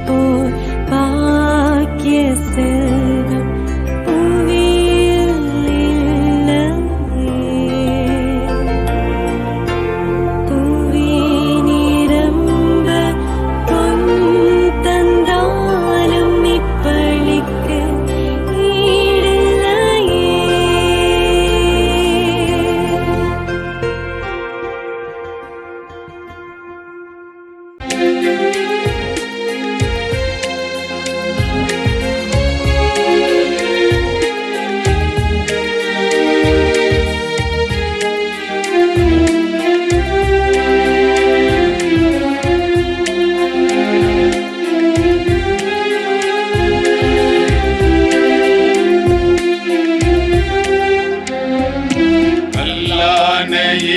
போல் பாக்கிய செல்வம் புவியில் இல்லையே. புவி நிரம்ப பொன் தந்தாலும் இப்பளிக்கு ஈடில்லையே.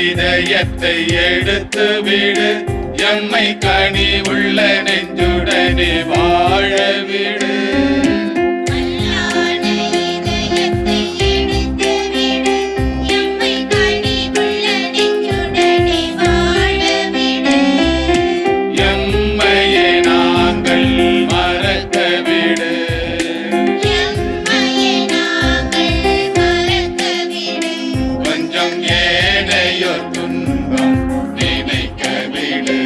இதயத்தை எடுத்து விடு, எம்மை கனி உள்ள நெஞ்சுடனே வாழ விடு. எம்மையை நாங்கள் மறக்க விடு. கொஞ்சம் ஏனையோ துன்பம் நினைக்க விடு.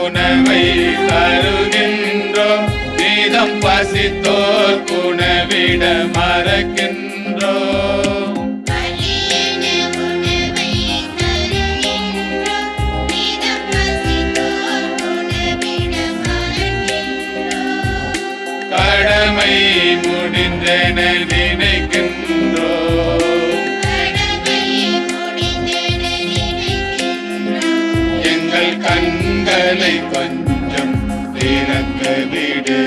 உணவை தருகின்றோம், நீதம் பசித்தோர் உணவிட மறக்கின்றோம். கடமை முடிந்தென நினைக்கின்றோம், எங்கள் கண்களை கொஞ்சம் திறக்க விடு.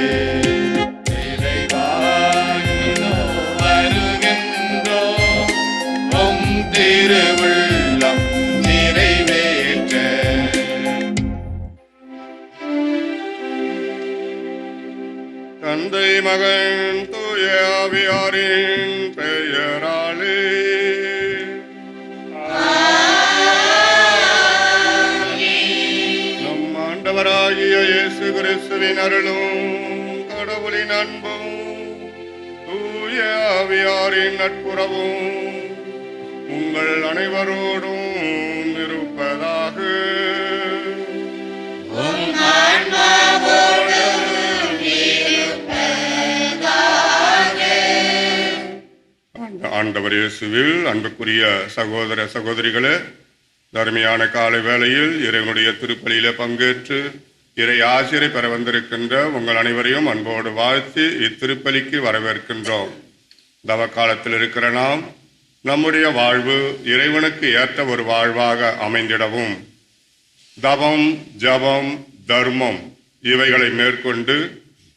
வருகின்றோம் உம் திருவுள்ளம் நிறைவேற்ற. தந்தை மகன் தூய ஆவியாரின் பெயராலே நம் ஆண்டவராகிய இயேசு கிறிஸ்துவின் அருளும் கடவுளின் அன்பும் தூய ஆவியாரின் நட்புறவும் உங்கள் அனைவரோடும் இருப்பதாக. ஆண்டவர் இயேசுவில் அன்புக்குரிய சகோதர சகோதரிகளே, தர்மியான காலை வேளையில் இறைவனுடைய திருப்பலியில பங்கேற்று இறை ஆசிரை பெற வந்திருக்கின்ற உங்கள் அனைவரையும் அன்போடு வாழ்த்தி இத்திருப்பலிக்கு வரவேற்கின்றோம். தவ காலத்தில் இருக்கிற நாம் நம்முடைய வாழ்வு இறைவனுக்கு ஏற்ற ஒரு வாழ்வாக அமைந்திடவும் தவம், ஜபம், தர்மம் இவைகளை மேற்கொண்டு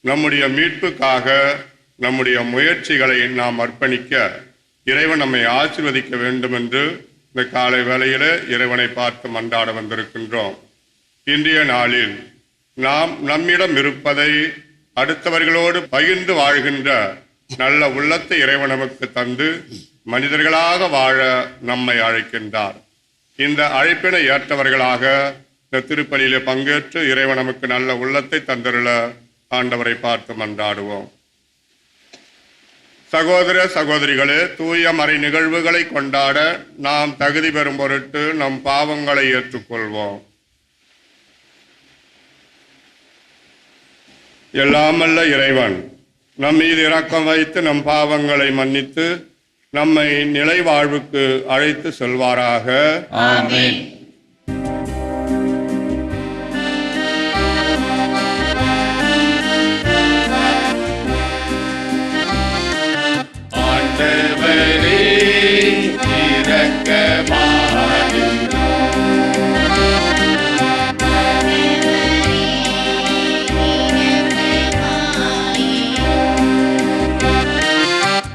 நம்முடைய மீட்புக்காக நம்முடைய முயற்சிகளை நாம் அர்ப்பணிக்க இறைவன் நம்மை ஆசீர்வதிக்க வேண்டும் என்று இந்த காலை வேளையிலே இறைவனை பார்த்து மன்றாட வந்திருக்கின்றோம். இன்றைய நாளில் நாம் நம்மிடம் இருப்பதை அடுத்தவர்களோடு பகிர்ந்து வாழ்கின்ற நல்ல உள்ளத்தை இறைவன் நமக்கு தந்து மனிதர்களாக வாழ நம்மை அழைக்கின்றார். இந்த அழைப்பினை ஏற்றவர்களாக இந்த திருப்பலியிலே பங்கேற்று இறைவன் நமக்கு நல்ல உள்ளத்தை தந்தருள ஆண்டவரை பார்த்து மன்றாடுவோம். சகோதர சகோதரிகளே, தூய மறை நிகழ்வுகளை கொண்டாட நாம் தகுதி பெறும் பொருட்டு நம் பாவங்களை ஏற்றுக்கொள்வோம். எல்லாமல்ல இறைவன் நம் மீது இரக்கம் வைத்து நம் பாவங்களை மன்னித்து நம்மை நிலை வாழ்வுக்கு அழைத்து செல்வாராக. ஆமென். ஆண்டவரே இரக்கமாயிரும்.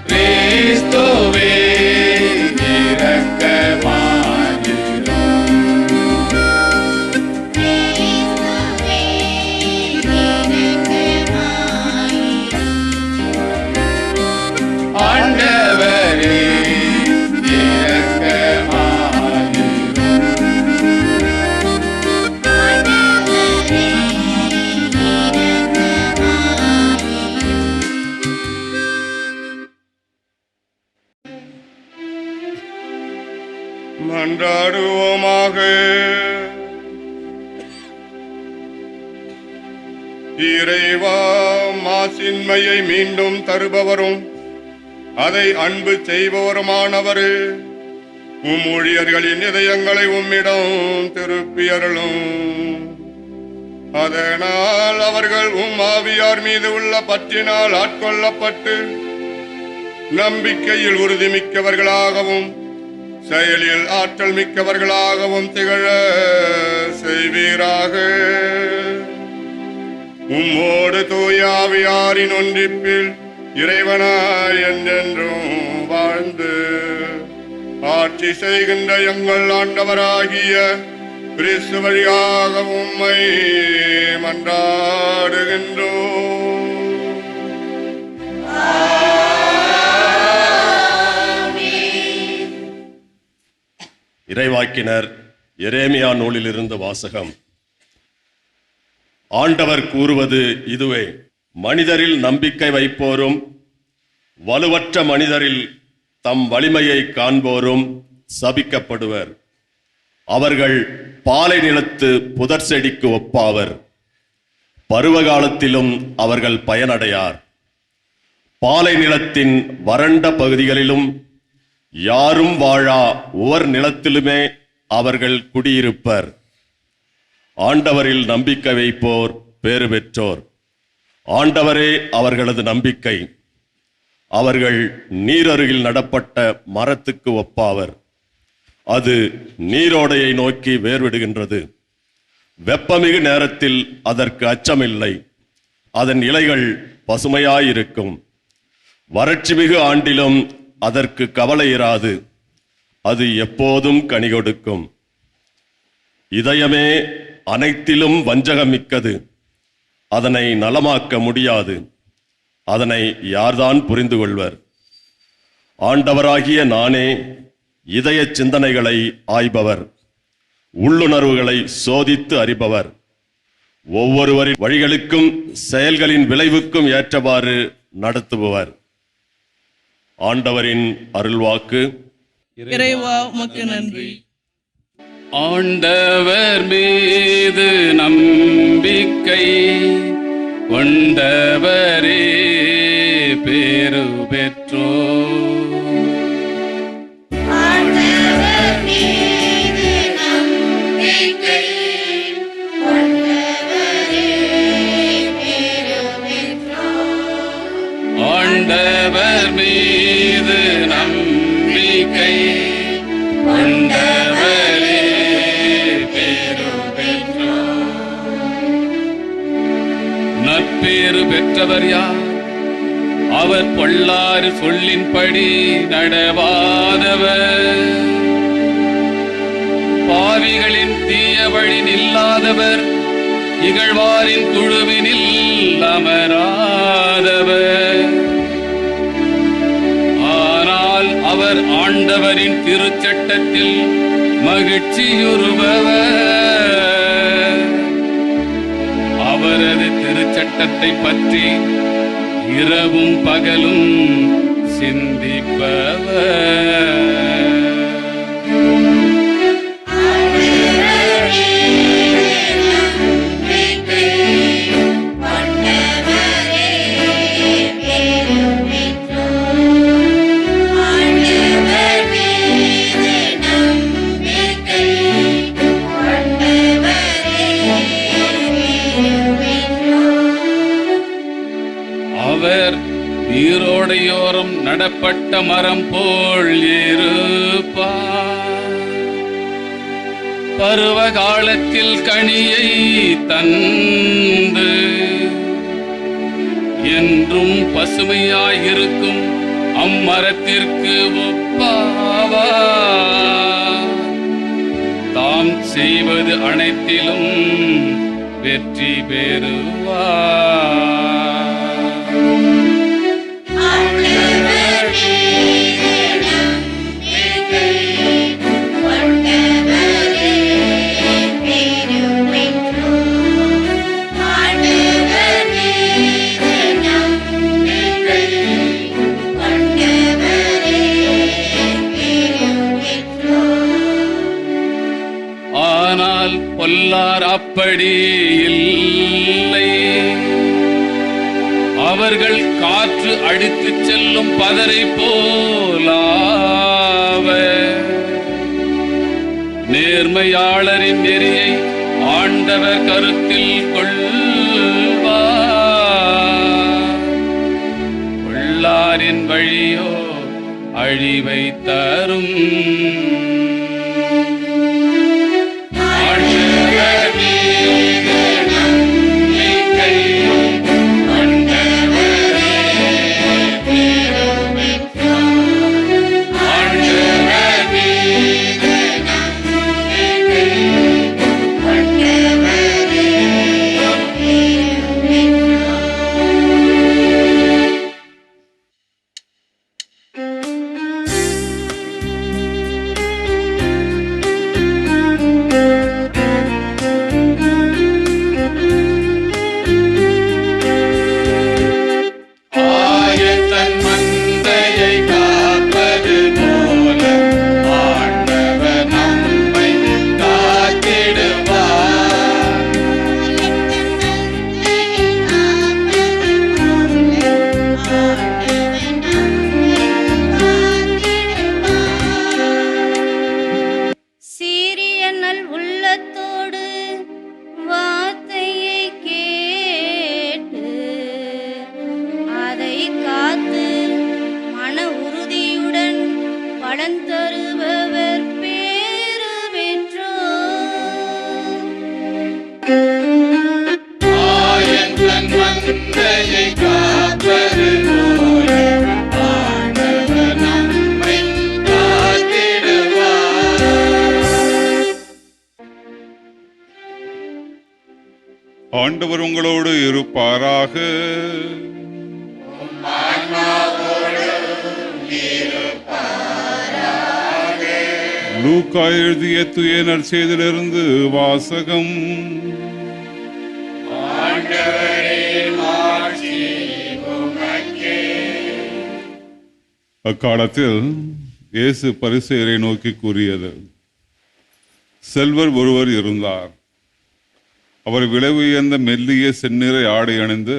கிறிஸ்துவே இரக்கமாயிரும். மன்றாடுவோமாக. இறைவா, மாசின்மையை மீண்டும் தருபவரும் அதை அன்பு செய்பவருமானவரே, உம் ஊழியர்களின் இதயங்களை உம்மிடம் திருப்பியருளும். அதனால் அவர்கள் உம் ஆவியார் மீது உள்ள பற்றினால் ஆட்கொள்ளப்பட்டு நம்பிக்கையில் உறுதிமிக்கவர்களாகவும் செயலில் ஆற்றல் மிக்கவர்களாகவும் திகழ செய்வீராக. உம்மோடு தூய ஆவியாரின் ஒன்றிப்பில் இறைவனாய் என்றென்றும் வாழ்ந்து ஆட்சி செய்கின்ற எங்கள் ஆண்டவராகிய கிறிஸ்து வழியாக உம்மை மன்றாடுகின்றோம். இறைவாக்கினர் எரேமியா நூலிலிருந்து வாசகம். ஆண்டவர் கூறுவது இதுவே: மனிதரில் நம்பிக்கை வைப்போரும் வலுவற்ற மனிதரில் தம் வலிமையை காண்போரும் சபிக்கப்படுவர். அவர்கள் பாலை நிலத்து புதர் செடிக்கு ஒப்பாவர். பருவகாலத்திலும் அவர்கள் பயனடையார். பாலை நிலத்தின் வறண்ட பகுதிகளிலும் யாரும் வாழா உவர் நிலத்திலுமே அவர்கள் குடியிருப்பர். ஆண்டவரில் நம்பிக்கை வைப்போர் பேறு பெற்றோர். ஆண்டவரே அவர்களது நம்பிக்கை. அவர்கள் நீரருகில் நடப்பட்ட மரத்துக்கு ஒப்பாவர். அது நீரோடையை நோக்கி வேர்விடுகின்றது. வெப்பமிகு நேரத்தில் அதற்கு அச்சமில்லை. அதன் இலைகள் பசுமையாயிருக்கும். வறட்சிமிகு ஆண்டிலும் அதற்கு கவலை இராது. அது எப்போதும் கனி கொடுக்கும். இதயமே அனைத்திலும் வஞ்சகமிக்கது. அதனை நலமாக்க முடியாது. அதனை யார்தான் புரிந்து கொள்வர்? ஆண்டவராகிய நானே இதய சிந்தனைகளை ஆய்பவர், உள்ளுணர்வுகளை சோதித்து அறிபவர். ஒவ்வொருவரின் வழிகளுக்கும் செயல்களின் விளைவுக்கும் ஏற்றவாறு நடத்துபவர். ஆண்டவரின் அருள்வாக்கு. இறைவா, உமக்கு நன்றி. ஆண்டவர் மீது நம்பிக்கை கொண்டவரே பேறு பெற்றோர். ஆண்டவர் மீது நம்பிக்கை கொண்டவரே பேறு பெற்றோர். நற்பேறு பெற்றவர் யார்? அவர் பொல்லாறு சொல்லின்படி நடவாதவர், பாவிகளின் தீய வழி நில்லாதவர், இகழ்வாரின் குழுவினில் அமராதவர். ஆனால் அவர் ஆண்டவரின் திருச்சட்டத்தில் மகிழ்ச்சியுறுபவர். அவரது திருச்சட்டத்தை பற்றி இரவும் பகலும் சிந்திப்பவர். நீரோடையோரம் நடப்பட்ட மரம் போல் இருப்பார். பருவ காலத்தில் கனியை தந்து என்றும் பசுமையாயிருக்கும் அம்மரத்திற்கு ஒப்பாவார். தாம் செய்வது அனைத்திலும் வெற்றி பெறுவார். ஆனால் பொல்லார் அப்படி இல்லை. அவர்கள் காற்று அடித்துச் செல்லும் பதரை போலாவர். நேர்மையாளரின் நெறியை ஆண்டவர் கருத்தில் கொள்வார். உள்ளாரின் வழியோ அழிவை தரும். ஆண்டவர் மீது நம்பிக்கை கொண்டவரே பெருமிற்றார். ஆண்டவர் மீது நம்பிக்கை கொண்டவரே ஆயத்தன் மந்தையை காப்பது போல ஆண்டவர் நம்மை காத்திடுவார். சீரிய நல் உள்ளத்தோடு வார்த்தையை கேட்டு அதை காத்து மன உறுதியுடன் பலன் தருபவர் பேறு பெற்றோர். ஆயத்தன் மந்தையை காப்பது போல ஆண்டவர் நம்மை காத்திடுவார். ஆண்டவர் உங்களோடு இருப்பாராக. லூக்கா எழுதிய தூய நற்செய்தியிலிருந்து வாசகம். அக்காலத்தில் இயேசு பரிசேயரை நோக்கி கூறியது: செல்வர் ஒருவர் இருந்தார். அவர் விலை உயர்ந்த மெல்லிய செந்நிற ஆடை அணிந்து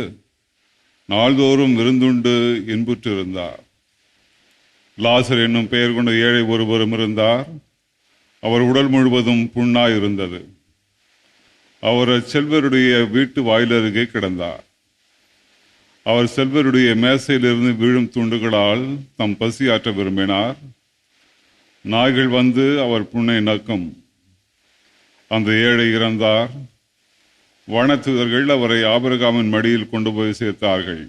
நாள்தோறும் விருந்துண்டு இன்புற்றிருந்தார். லாசர் என்னும் பெயர் கொண்ட ஏழை ஒருவரும் இருந்தார். அவர் உடல் முழுவதும் புண்ணாயிருந்தது. அவர் செல்வருடைய வீட்டு வாயிலருகே கிடந்தார். அவர் செல்வருடைய மேசையிலிருந்து வீழும் துண்டுகளால் தம் பசியாற்ற விரும்பினார். நாய்கள் வந்து அவர் புண்ணை நக்கும். அந்த ஏழை இறந்தார். வனத்துதர்கள் அவரை ஆபிரகாமின் மடியில் கொண்டு போய் சேர்த்தார்கள்.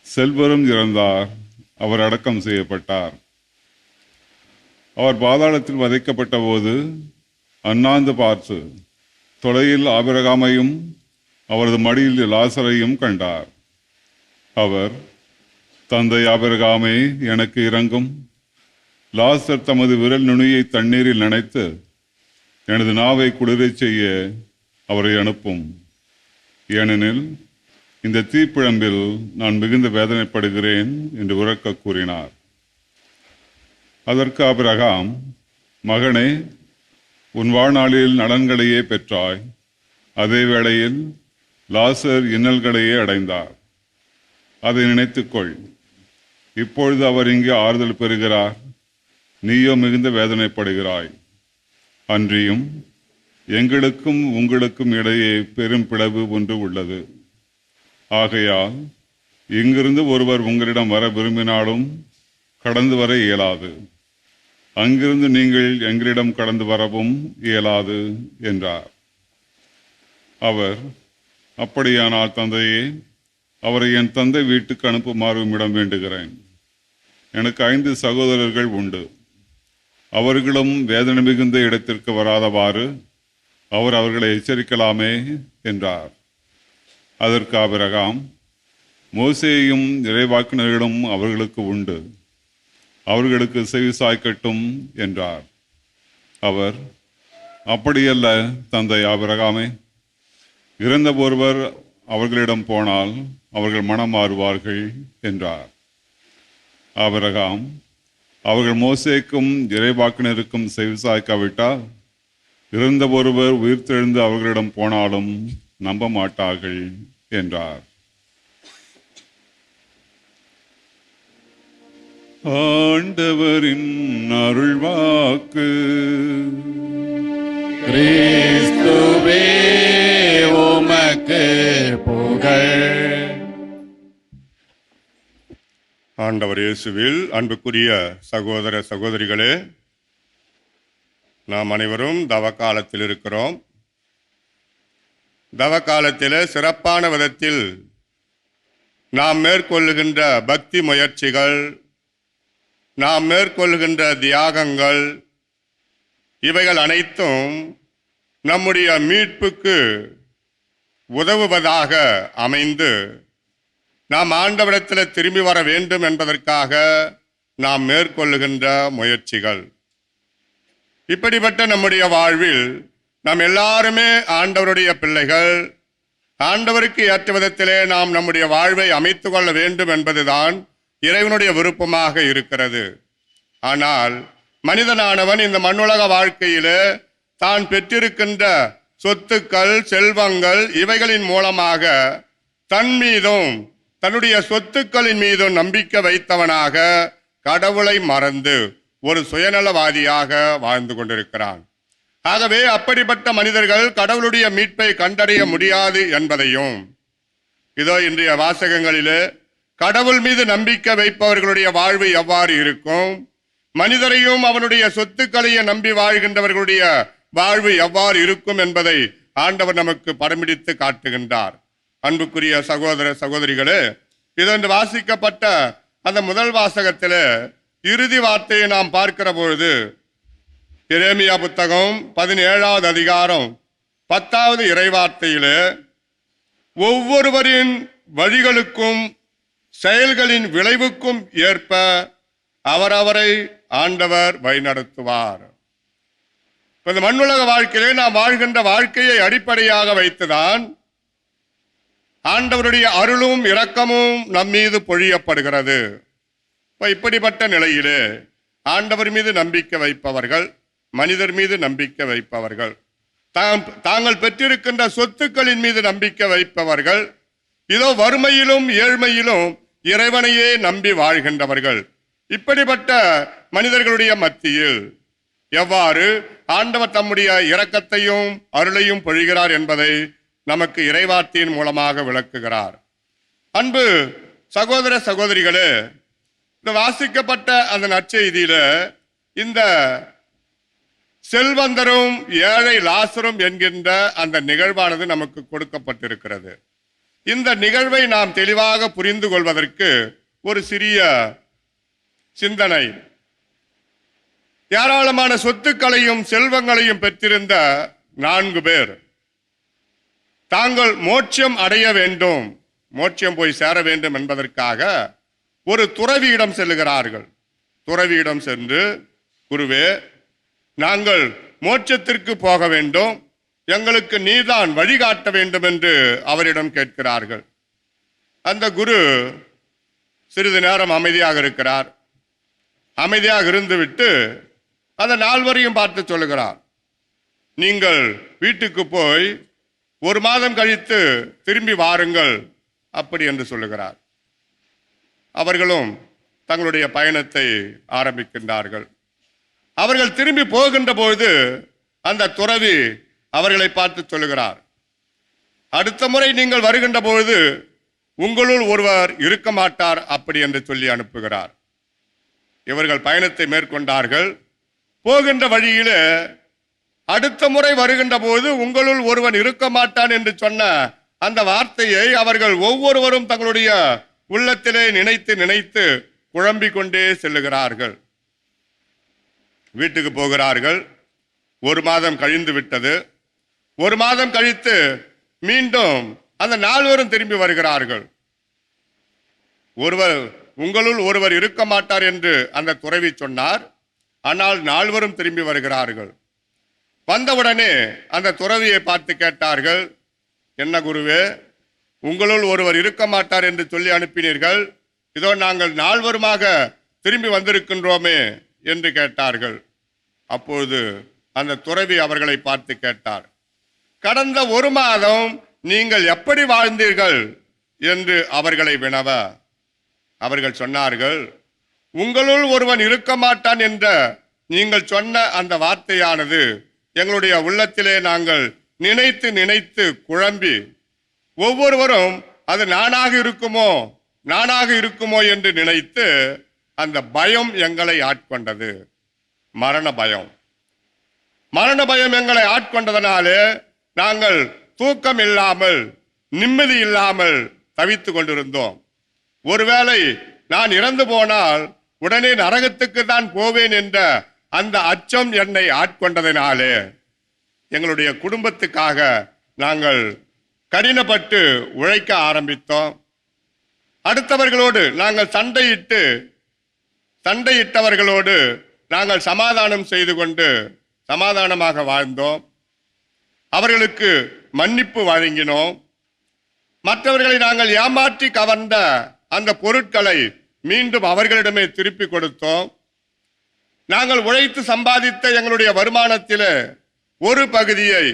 செல்வரும் இறந்தார். அவர் அடக்கம் செய்யப்பட்டார். அவர் பாதாளத்தில் வதைக்கப்பட்ட போது அண்ணாந்து பார்த்து தொலையில் ஆபிரகாமையும் அவரது மடியில் லாசரையும் கண்டார். அவர், தந்தை ஆபிரகாமே, எனக்கு இரங்கும். லாசர் தமது விரல் நுனியை தண்ணீரில் நனைத்து எனது நாவை குளிரச் செய்ய அவரை அனுப்பும். ஏனெனில் இந்த தீப்பிழம்பில் நான் மிகுந்த வேதனைப்படுகிறேன் என்று உரக்க கூறினார். அதற்கு ஆபிரகாம், மகனே, உன் வாழ்நாளில் நலன்களையே பெற்றாய். அதே வேளையில் லாசர் இன்னல்களையே அடைந்தார். அதை நினைத்துக்கொள். இப்பொழுது அவர் இங்கே ஆறுதல் பெறுகிறார், நீயோ மிகுந்த வேதனைப்படுகிறாய். அன்றியும் எங்களுக்கும் உங்களுக்கும் இடையே பெரும் பிளவு ஒன்று உள்ளது. ஆகையால் இங்கிருந்து ஒருவர் உங்களிடம் வர விரும்பினாலும் கடந்து வர இயலாது. அங்கிருந்து நீங்கள் எங்களிடம் கடந்து வரவும் இயலாது என்றார். அவர், அப்படியானால் தந்தையே, அவரை என் தந்தை வீட்டுக்கு அனுப்புமாறு உம்மிடம் வேண்டுகிறேன். எனக்கு 5 சகோதரர்கள் உண்டு. அவர்களும் வேதனை மிகுந்த இடத்திற்கு வராதவாறு அவர் அவர்களை எச்சரிக்கலாமே என்றார். அதற்கு ஆபிரகாம், மோசேயும் இறைவாக்கினர்களும் அவர்களுக்கு உண்டு, அவர்களுக்கு செவி சாய்க்கட்டும் என்றார். அவர், அப்படியல்ல தந்தை ஆபிரகாமே, இறந்த ஒருவர் அவர்களிடம் போனால் அவர்கள் மனம் மாறுவார்கள் என்றார். ஆபிரகாம், அவர்கள் மோசேக்கும் இறைவாக்கினருக்கும் செவி சாய்க்காவிட்டால் இறந்த ஒருவர் உயிர்த்தெழுந்து அவர்களிடம் போனாலும் நம்ப மாட்டார்கள் என்றார். ஆண்டவரின் அருள்வாக்கு. கிறிஸ்துவே உமக்கு புகழ். ஆண்டவர் இயேசுவில் அன்புக்குரிய சகோதர சகோதரிகளே, நாம் அனைவரும் தவக்காலத்தில் இருக்கிறோம். தவக்காலத்தில் சிறப்பான விதத்தில் நாம் மேற்கொள்ளுகின்ற பக்தி முயற்சிகள், நாம் மேற்கொள்ளுகின்ற தியாகங்கள், இவைகள் அனைத்தும் நம்முடைய மீட்புக்கு உதவுவதாக அமைந்து நாம் ஆண்டவரிடத்தில் திரும்பி வர வேண்டும் என்பதற்காக நாம் மேற்கொள்ளுகின்ற முயற்சிகள். இப்படிப்பட்ட நம்முடைய வாழ்வில் நாம் எல்லாருமே ஆண்டவருடைய பிள்ளைகள். ஆண்டவருக்கு ஏற்ற விதத்திலே நாம் நம்முடைய வாழ்வை அமைத்து கொள்ள வேண்டும் என்பதுதான் இறைவனுடைய விருப்பமாக இருக்கிறது. ஆனால் மனிதனானவன் இந்த மண்ணுலக வாழ்க்கையிலே தான் பெற்றிருக்கின்ற சொத்துக்கள், செல்வங்கள், இவைகளின் மூலமாக தன் மீதும் தன்னுடைய சொத்துக்களின் மீதும் நம்பிக்கை வைத்தவனாக கடவுளை மறந்து ஒரு சுயநலவாதியாக வாழ்ந்து கொண்டிருக்கிறான். ஆகவே அப்படிப்பட்ட மனிதர்கள் கடவுளுடைய மீட்பை கண்டறிய முடியாது என்பதையும், இதோ இன்றைய வாசகங்களிலே கடவுள் மீது நம்பிக்கை வைப்பவர்களுடைய வாழ்வு எவ்வாறு இருக்கும், மனிதரையும் அவனுடைய சொத்துக்களையும் நம்பி வாழ்கின்றவர்களுடைய வாழ்வு எவ்வாறு இருக்கும் என்பதை ஆண்டவர் நமக்கு படம்பிடித்து காட்டுகின்றார். அன்புக்குரிய சகோதர சகோதரிகளே, இதன்று வாசிக்கப்பட்ட அந்த முதல் வாசகத்தில் இறுதி வார்த்தையை நாம் பார்க்கிற பொழுது எரேமியா புத்தகம் 17வது அதிகாரம் 10வது இறைவார்த்தையிலே ஒவ்வொருவரின் வழிகளுக்கும் செயல்களின் விளைவுக்கும் ஏற்ப அவரவரை ஆண்டவர் வழிநடத்துவார். இந்த மண்ணுலக வாழ்க்கையிலே நாம் வாழ்கின்ற வாழ்க்கையை அடிப்படையாக வைத்துதான் ஆண்டவருடைய அருளும் இரக்கமும் நம்மீது பொழியப்படுகிறது. இப்படிப்பட்ட நிலையிலே ஆண்டவர் மீது நம்பிக்கை வைப்பவர்கள், மனிதர் மீது நம்பிக்கை வைப்பவர்கள், தாங்கள் பெற்றிருக்கின்ற சொத்துக்களின் மீது நம்பிக்கை வைப்பவர்கள், இதோ வறுமையிலும் ஏழ்மையிலும் இறைவனையே நம்பி வாழ்கின்றவர்கள், இப்படிப்பட்ட மனிதர்களுடைய மத்தியில் எவ்வாறு ஆண்டவர் தம்முடைய இரக்கத்தையும் அருளையும் பொழிகிறார் என்பதை நமக்கு இறைவார்த்தையின் மூலமாக விளக்குகிறார். அன்பு சகோதர சகோதரிகளே, இந்த வாசிக்கப்பட்ட அந்த நற்செய்தியில இந்த செல்வந்தரும் ஏழை லாசரும் என்கின்ற அந்த நிகழ்வானது நமக்கு கொடுக்கப்பட்டிருக்கிறது. இந்த நிகழ்வை நாம் தெளிவாக புரிந்து கொள்வதற்கு ஒரு சிறிய சிந்தனை. ஏராளமான சொத்துக்களையும் செல்வங்களையும் பெற்றிருந்த 4 பேர் தாங்கள் மோட்சம் அடைய வேண்டும், மோட்சம் போய் சேர வேண்டும் என்பதற்காக ஒரு துறவியிடம் செல்லுகிறார்கள். துறவியிடம் சென்று, குருவே, நாங்கள் மோட்சத்திற்கு போக வேண்டும், எங்களுக்கு நீதான் வழிகாட்ட வேண்டும் என்று அவரிடம் கேட்கிறார்கள். அந்த குரு சிறிது நேரம் அமைதியாக இருக்கிறார். அமைதியாக இருந்துவிட்டு அந்த 4வரையும் பார்த்து சொல்லுகிறார், நீங்கள் வீட்டுக்கு போய் 1 மாதம் கழித்து திரும்பி வாருங்கள் அப்படி என்று சொல்லுகிறார். அவர்களும் தங்களுடைய பயணத்தை ஆரம்பிக்கின்றார்கள். அவர்கள் திரும்பி போகின்ற பொழுது அந்த துறவி அவர்களை பார்த்து சொல்லுகிறார், அடுத்த முறை நீங்கள் வருகின்ற பொழுது உங்களுள் ஒருவர் இருக்க மாட்டார் அப்படி என்று சொல்லி அனுப்புகிறார். இவர்கள் பயணத்தை மேற்கொண்டார்கள். போகின்ற வழியில அடுத்த முறை வருகின்ற போது உங்களுள் ஒருவன் இருக்க மாட்டான் என்று சொன்ன அந்த வார்த்தையை அவர்கள் ஒவ்வொருவரும் தங்களுடைய உள்ளத்திலே நினைத்து நினைத்து குழம்பிக் கொண்டே செல்லுகிறார்கள். வீட்டுக்கு போகிறார்கள். 1 மாதம் கழிந்து விட்டது. 1 மாதம் கழித்து மீண்டும் அந்த 4வரும் திரும்பி வருகிறார்கள். உங்களுள் ஒருவர் இருக்க மாட்டார் என்று அந்த துறவி சொன்னார். ஆனால் 4வரும் திரும்பி வருகிறார்கள். வந்தவுடனே அந்த துறவியை பார்த்து கேட்டார்கள், என்ன குருவே, உங்களுள் ஒருவர் இருக்க மாட்டார் என்று சொல்லி அனுப்பினீர்கள், இதோ நாங்கள் 4வருமாக திரும்பி வந்திருக்கின்றோமே என்று கேட்டார்கள். அப்பொழுது அந்த துறவி அவர்களை பார்த்து கேட்டார், கடந்த 1 மாதம் நீங்கள் எப்படி வாழ்ந்தீர்கள் என்று அவர்களை வினவ அவர்கள் சொன்னார்கள், உங்களுள் ஒருவன் இருக்க மாட்டான் என்ற நீங்கள் சொன்ன அந்த வார்த்தையானது எங்களுடைய உள்ளத்திலே நாங்கள் நினைத்து நினைத்து குழம்பி ஒவ்வொருவரும் அது நானாக இருக்குமோ என்று நினைத்து அந்த பயம் எங்களை ஆட்கொண்டது. மரண பயம் எங்களை ஆட்கொண்டதனாலே நாங்கள் தூக்கம் இல்லாமல் நிம்மதி இல்லாமல் தவித்து கொண்டிருந்தோம். ஒருவேளை நான் இறந்து போனால் உடனே நரகத்துக்கு தான் போவேன் என்ற அந்த அச்சம் என்னை ஆட்கொண்டதினாலே எங்களுடைய குடும்பத்துக்காக நாங்கள் கடினப்பட்டு உழைக்க ஆரம்பித்தோம். அடுத்தவர்களோடு நாங்கள் சண்டையிட்டவர்களோடு நாங்கள் சமாதானம் செய்து கொண்டு சமாதானமாக வாழ்ந்தோம். அவர்களுக்கு மன்னிப்பு வழங்கினோம். மற்றவர்களை நாங்கள் ஏமாற்றி கவர்ந்த அந்த பொருட்களை மீண்டும் அவர்களிடமே திருப்பி கொடுத்தோம். நாங்கள் உழைத்து சம்பாதித்த எங்களுடைய வருமானத்திலே ஒரு பகுதியை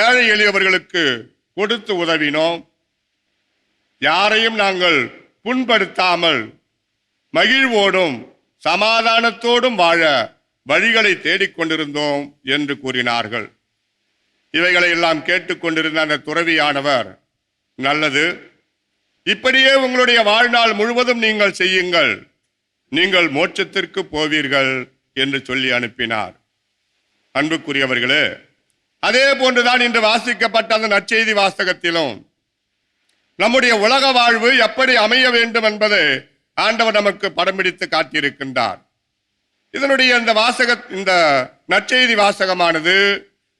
ஏழை எளியவர்களுக்கு கொடுத்து உதவினோம். யாரையும் நாங்கள் புண்படுத்தாமல் மகிழ்வோடும் சமாதானத்தோடும் வாழ வழிகளை தேடிக்கொண்டிருந்தோம் என்று கூறினார்கள். இவைகளை எல்லாம் கேட்டுக்கொண்டிருந்த அந்த துறவியானவர், நல்லது, இப்படியே உங்களுடைய வாழ்நாள் முழுவதும் நீங்கள் செய்யுங்கள், நீங்கள் மோட்சத்திற்கு போவீர்கள் என்று சொல்லி அனுப்பினார். அன்புக்குரியவர்களே, அதே போன்றுதான் இன்று வாசிக்கப்பட்ட அந்த நற்செய்தி வாசகத்திலும் நம்முடைய உலக வாழ்வு எப்படி அமைய வேண்டும் என்பதை ஆண்டவர் நமக்கு படம் பிடித்து காட்டியிருக்கின்றார். இதனுடைய இந்த நற்செய்தி வாசகமானது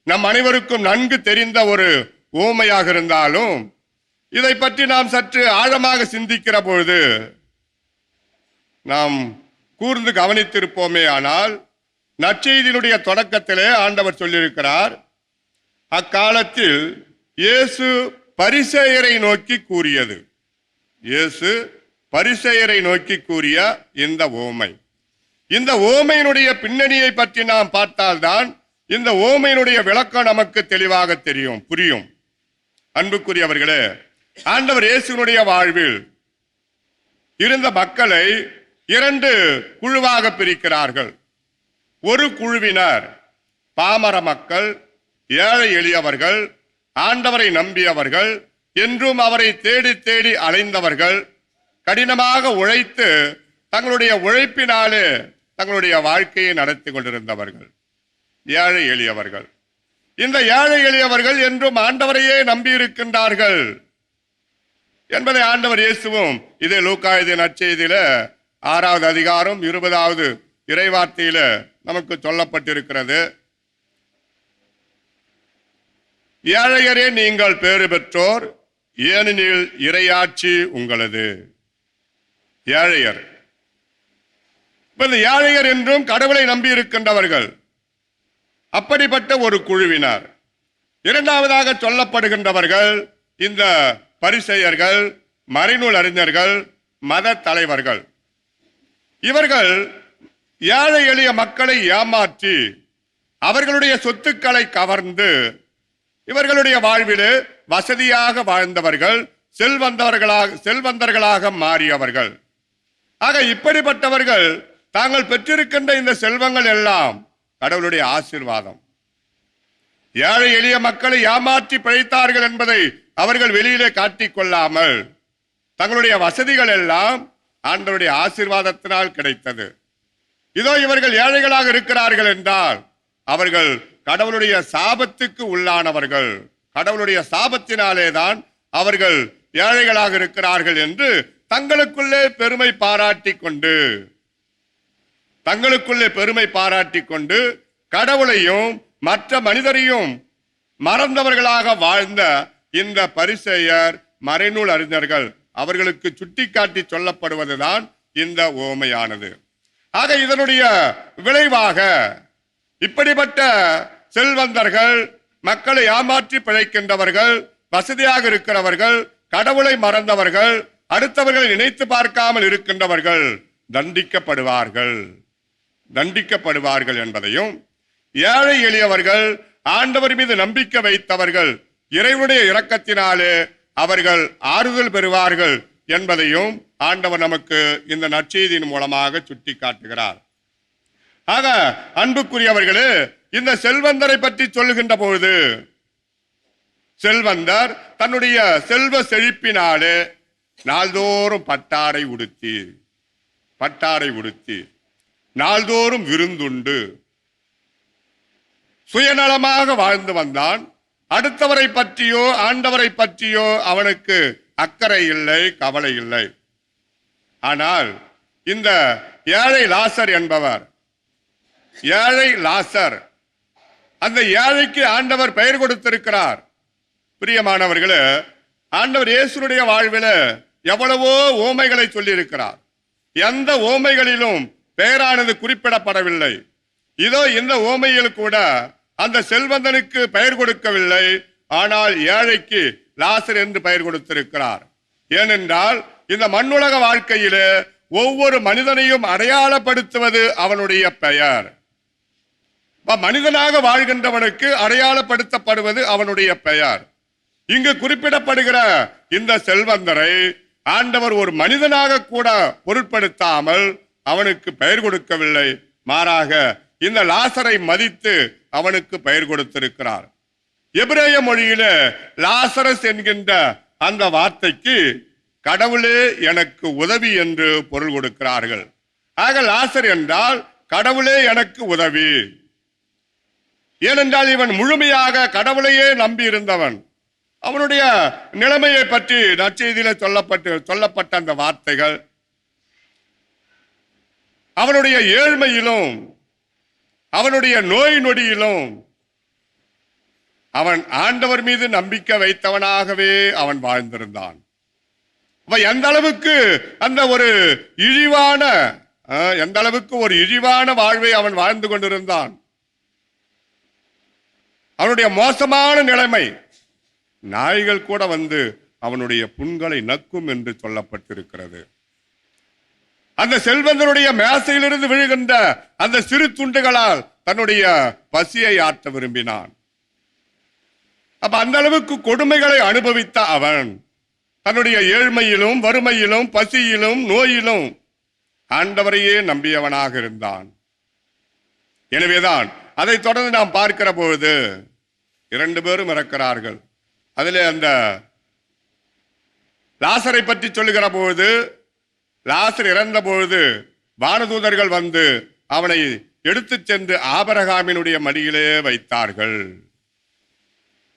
நம் அனைவருக்கும் நன்கு தெரிந்த ஒரு ஊமையாக இருந்தாலும் இதை பற்றி நாம் சற்று ஆழமாக சிந்திக்கிற பொழுது நாம் கூர்ந்து கவனித்திருப்போமே. ஆனால் நற்செய்தியினுடைய தொடக்கத்திலே ஆண்டவர் சொல்லியிருக்கிறார், அக்காலத்தில் இயேசு பரிசேயரை நோக்கி கூறியது. இயேசு பரிசேயரை நோக்கி கூறிய இந்த ஓமை, இந்த ஓமையினுடைய பின்னணியை பற்றி நாம் பார்த்தால்தான் இந்த ஓமையினுடைய விளக்கம் நமக்கு தெளிவாக தெரியும், புரியும். அன்புக்குரியவர்களே, ஆண்டவர் இயேசுனுடைய வாழ்வில் இருந்த மக்களை 2 குழுவாக பிரிக்கிறார்கள். ஒரு குழுவினர் பாமர மக்கள், ஏழை எளியவர்கள், ஆண்டவரை நம்பியவர்கள், என்றும் அவரை தேடி தேடி அலைந்தவர்கள், கடினமாக உழைத்து தங்களுடைய உழைப்பினாலே தங்களுடைய வாழ்க்கையை நடத்தி கொண்டிருந்தவர்கள் ஏழை எளியவர்கள். இந்த ஏழை எளியவர்கள் என்றும் ஆண்டவரையே நம்பி இருக்கின்றார்கள் என்பதை ஆண்டவர் இயேசுவும் இதே லூக்கா எழுதிய நற்செய்தியில 6வது அதிகாரம் 20வது இறைவார்த்தையில நமக்கு சொல்லப்பட்டிருக்கிறது. ஏழையரே நீங்கள் பேறு பெற்றோர், ஏனெனில் இறையாட்சி உங்களது. ஏழையர், இந்த ஏழையர் என்றும் கடவுளை நம்பி இருக்கின்றவர்கள், அப்படிப்பட்ட ஒரு குழுவினர். 2வதாக சொல்லப்படுகின்றவர்கள் இந்த பரிசேயர்கள், மறைநூல் அறிஞர்கள், மத தலைவர்கள். இவர்கள் ஏழை எளிய மக்களை ஏமாற்றி அவர்களுடைய சொத்துக்களை கவர்ந்து இவர்களுடைய வாழ்விலே வசதியாக வாழ்ந்தவர்கள், செல்வந்தர்களாக மாறியவர்கள். ஆக இப்படிப்பட்டவர்கள் தாங்கள் பெற்றிருக்கின்ற இந்த செல்வங்கள் எல்லாம் கடவுளுடைய ஆசீர்வாதம். ஏழை எளிய மக்களை ஏமாற்றி பிழைத்தார்கள் என்பதை அவர்கள் வெளியிலே காட்டிக் கொள்ளாமல் தங்களுடைய வசதிகள் எல்லாம் ஆண்டவருடைய ஆசீர்வாதத்தினால் கிடைத்தது. இதோ இவர்கள் ஏழைகளாக இருக்கிறார்கள் என்றால் அவர்கள் கடவுளுடைய சாபத்துக்கு உள்ளானவர்கள், கடவுளுடைய சாபத்தினாலே தான் அவர்கள் ஏழைகளாக இருக்கிறார்கள் என்று தங்களுக்குள்ளே பெருமை பாராட்டி கொண்டு கடவுளையும் மற்ற மனிதரையும் மறந்தவர்களாக வாழ்ந்த இந்த பரிசேயர், மறைநூல் அறிஞர்கள் அவர்களுக்கு சுட்டிக்காட்டி சொல்லப்படுவதுதான் இந்த ஓமையானது. ஆக இதனுடைய விளைவாக இப்படிப்பட்ட செல்வந்தர்கள், மக்களை ஏமாற்றி பிழைக்கின்றவர்கள், வசதியாக இருக்கிறவர்கள், கடவுளை மறந்தவர்கள், அடுத்தவர்களை நினைத்து பார்க்காமல் இருக்கின்றவர்கள் தண்டிக்கப்படுவார்கள் என்பதையும், ஏழை எளியவர்கள், ஆண்டவர் மீது நம்பிக்கை வைத்தவர்கள் இறைவனுடைய இரக்கத்தினாலே அவர்கள் ஆறுதல் பெறுவார்கள் என்பதையும் ஆண்டவர் நமக்கு இந்த நற்செய்தியின் மூலமாக சுட்டி காட்டுகிறார். ஆக அன்புக்குரியவர்களே, இந்த செல்வந்தரை பற்றி சொல்லுகின்ற பொழுது, செல்வந்தர் தன்னுடைய செல்வ செழிப்பினாலே நாள்தோறும் பட்டாடை உடுத்தி நாள்தோறும் விருந்துண்டு சுயநலமாக வாழ்ந்து வந்தான். அடுத்தவரை பற்றியோ ஆண்டவரை பற்றியோ அவனுக்கு அக்கறை இல்லை, கவலை இல்லை. ஆனால் இந்த ஏழை லாசர் என்பவர், ஏழை லாசர், அந்த ஏழைக்கு ஆண்டவர் பெயர் கொடுத்திருக்கிறார். பிரியமானவர்களே, ஆண்டவர் இயேசுடைய வாழ்வில் எவ்வளவோ ஓமைகளை சொல்லி இருக்கிறார். எந்த ஓமைகளிலும் பெயரானது குறிப்பிடப்படவில்லை. இதோ இந்த ஓமையில் கூட அந்த செல்வந்தனுக்கு பெயர் கொடுக்கவில்லை, ஆனால் ஏழைக்கு லாசர் என்று பெயர் கொடுத்திருக்கிறார். ஏனென்றால் இந்த மண்ணுலக வாழ்க்கையிலே ஒவ்வொரு மனிதனையும் அடையாளப்படுத்துவது அவனுடைய பெயர். மனிதனாக வாழ்கின்றவனுக்கு அடையாளப்படுத்தப்படுவது அவனுடைய பெயர். இங்கு குறிப்பிடப்படுகிற இந்த செல்வந்தரை ஆண்டவர் ஒரு மனிதனாக கூட பொருட்படுத்தாமல் அவனுக்கு பெயர் கொடுக்கவில்லை. மாறாக இந்த லாசரை மதித்து அவனுக்கு பெயர் கொடுத்திருக்கிறார். எபிரேய மொழியில லாசரஸ் என்கின்ற அந்த வார்த்தைக்கு கடவுளே எனக்கு உதவி என்று பொருள் கொடுக்கிறார்கள். ஆக லாசர் என்றால் கடவுளே எனக்கு உதவி. ஏனென்றால் இவன் முழுமையாக கடவுளையே நம்பி இருந்தவன். அவனுடைய நிலைமையை பற்றி நற்செய்தியில சொல்லப்பட்ட அந்த வார்த்தைகள், அவனுடைய ஏழ்மையிலும் அவனுடைய நோய் நொடியிலும் அவன் ஆண்டவர் மீது நம்பிக்கை வைத்தவனாகவே அவன் வாழ்ந்திருந்தான். எந்த அளவுக்கு அந்த ஒரு இழிவான வாழ்வை அவன் வாழ்ந்து கொண்டிருந்தான். அவனுடைய மோசமான நிலைமை, நாய்கள் கூட வந்து அவனுடைய புண்களை நக்கும் என்று சொல்லப்பட்டிருக்கிறது. அந்த செல்வந்தனுடைய மேசையிலிருந்து விழுகின்ற அந்த சிறு துண்டுகளால் தன்னுடைய பசியை ஆற்ற விரும்பினான். அப்ப அந்த அளவுக்கு கொடுமைகளை அனுபவித்த அவன் தன்னுடைய ஏழ்மையிலும் வறுமையிலும் பசியிலும் நோயிலும் ஆண்டவரையே நம்பியவனாக இருந்தான். எனவேதான் அதை தொடர்ந்து நாம் பார்க்கிற பொழுது 2 பேரும் இறக்கிறார்கள். அதிலே அந்த லாசரை பற்றி சொல்லுகிற பொழுது, லாசர் இறந்த பொழுது வானதூதர்கள் வந்து அவனை எடுத்து சென்று ஆபிரகாமினுடைய மடியிலே வைத்தார்கள்.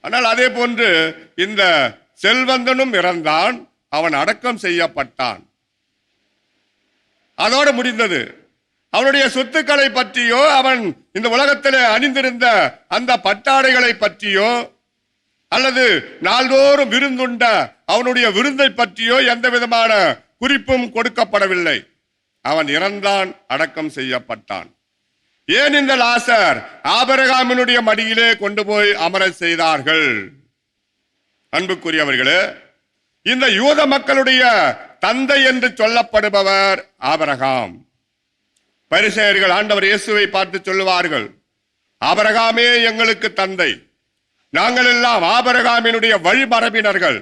ஆனால் அதே போன்று இந்த செல்வந்தனும் இறந்தான், அவன் அடக்கம் செய்யப்பட்டான். அதோடு முடிந்தது. அவனுடைய சொத்துக்களை பற்றியோ அவன் இந்த உலகத்தில் அணிந்திருந்த அந்த பட்டாடைகளை பற்றியோ அல்லது நாள்தோறும் விருந்துண்ட அவனுடைய விருந்தை பற்றியோ எந்த விதமான குறிப்பும் கொடுக்கப்படவில்லை. அவன் இறந்தான், அடக்கம் செய்யப்பட்டான். ஏன் இந்த லாசர் ஆபிரகாமினுடைய மடியிலே கொண்டு போய் அமர செய்தார்கள்? அன்புக்குரியவர்களே, இந்த யூத மக்களுடைய தந்தை என்று சொல்லப்படுபவர் ஆபிரகாம். பரிசேயர்கள் ஆண்டவர் இயேசுவை பார்த்து சொல்லுவார்கள், ஆபிரகாமே எங்களுக்கு தந்தை, நாங்கள் எல்லாம் ஆபிரகாமினுடைய வழிமரபினர்கள்.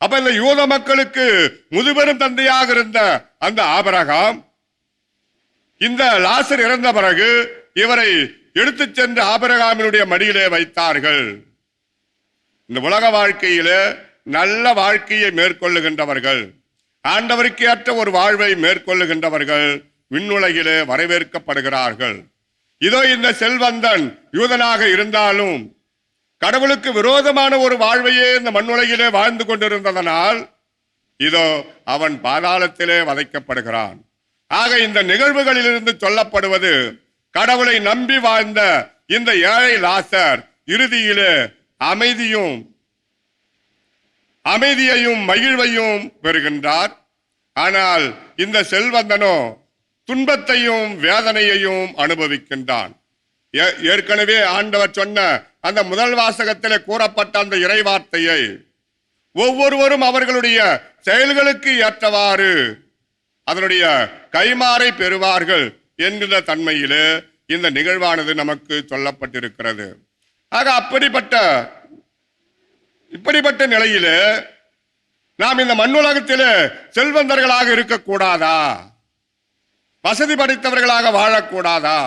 அப்ப இந்த யூத மக்களுக்கு முதுபெரும் தந்தையாக இருந்த அந்த ஆபிரகாம் இந்த லாசர் இறந்த பிறகு இவரை எடுத்து சென்று ஆபிரகாமினுடைய மடியிலே வைத்தார்கள். இந்த உலக வாழ்க்கையில நல்ல வாழ்க்கையை மேற்கொள்ளுகின்றவர்கள், ஆண்டவருக்கு ஏற்ற ஒரு வாழ்வை மேற்கொள்ளுகின்றவர்கள் விண்ணுலகிலே வரவேற்கப்படுகிறார்கள். இதோ இந்த செல்வந்தன் யூதனாக இருந்தாலும் கடவுளுக்கு விரோதமான ஒரு வாழ்வையே இந்த மண்ணுலகிலே வாழ்ந்து கொண்டிருந்ததனால் இதோ அவன் பாதாளத்திலே வதைக்கப்படுகிறான். ஆக இந்த நிகழ்வுகளிலிருந்து சொல்லப்படுவது, கடவுளை நம்பி வாழ்ந்த இந்த ஏழை லாசர் இறுதியிலே அமைதியையும் மகிழ்வையும் பெறுகின்றார். ஆனால் இந்த செல்வந்தனோ துன்பத்தையும் வேதனையையும் அனுபவிக்கின்றான். ஏற்கனவே ஆண்டவர் சொன்ன அந்த முதல் வாசகத்திலே கூறப்பட்ட அந்த இறைவார்த்தையை ஒவ்வொருவரும் அவர்களுடைய செயல்களுக்கு ஏற்றவாறு அதனுடைய கைமாறை பெறுவார்கள் என்கிற தன்மையிலே இந்த நிகழ்வானது நமக்கு சொல்லப்பட்டிருக்கிறது. ஆக இப்படிப்பட்ட நிலையில நாம் இந்த மண்ணுலகத்திலே செல்வந்தர்களாக இருக்கக்கூடாதா? வசதி படைத்தவர்களாக வாழக்கூடாதா?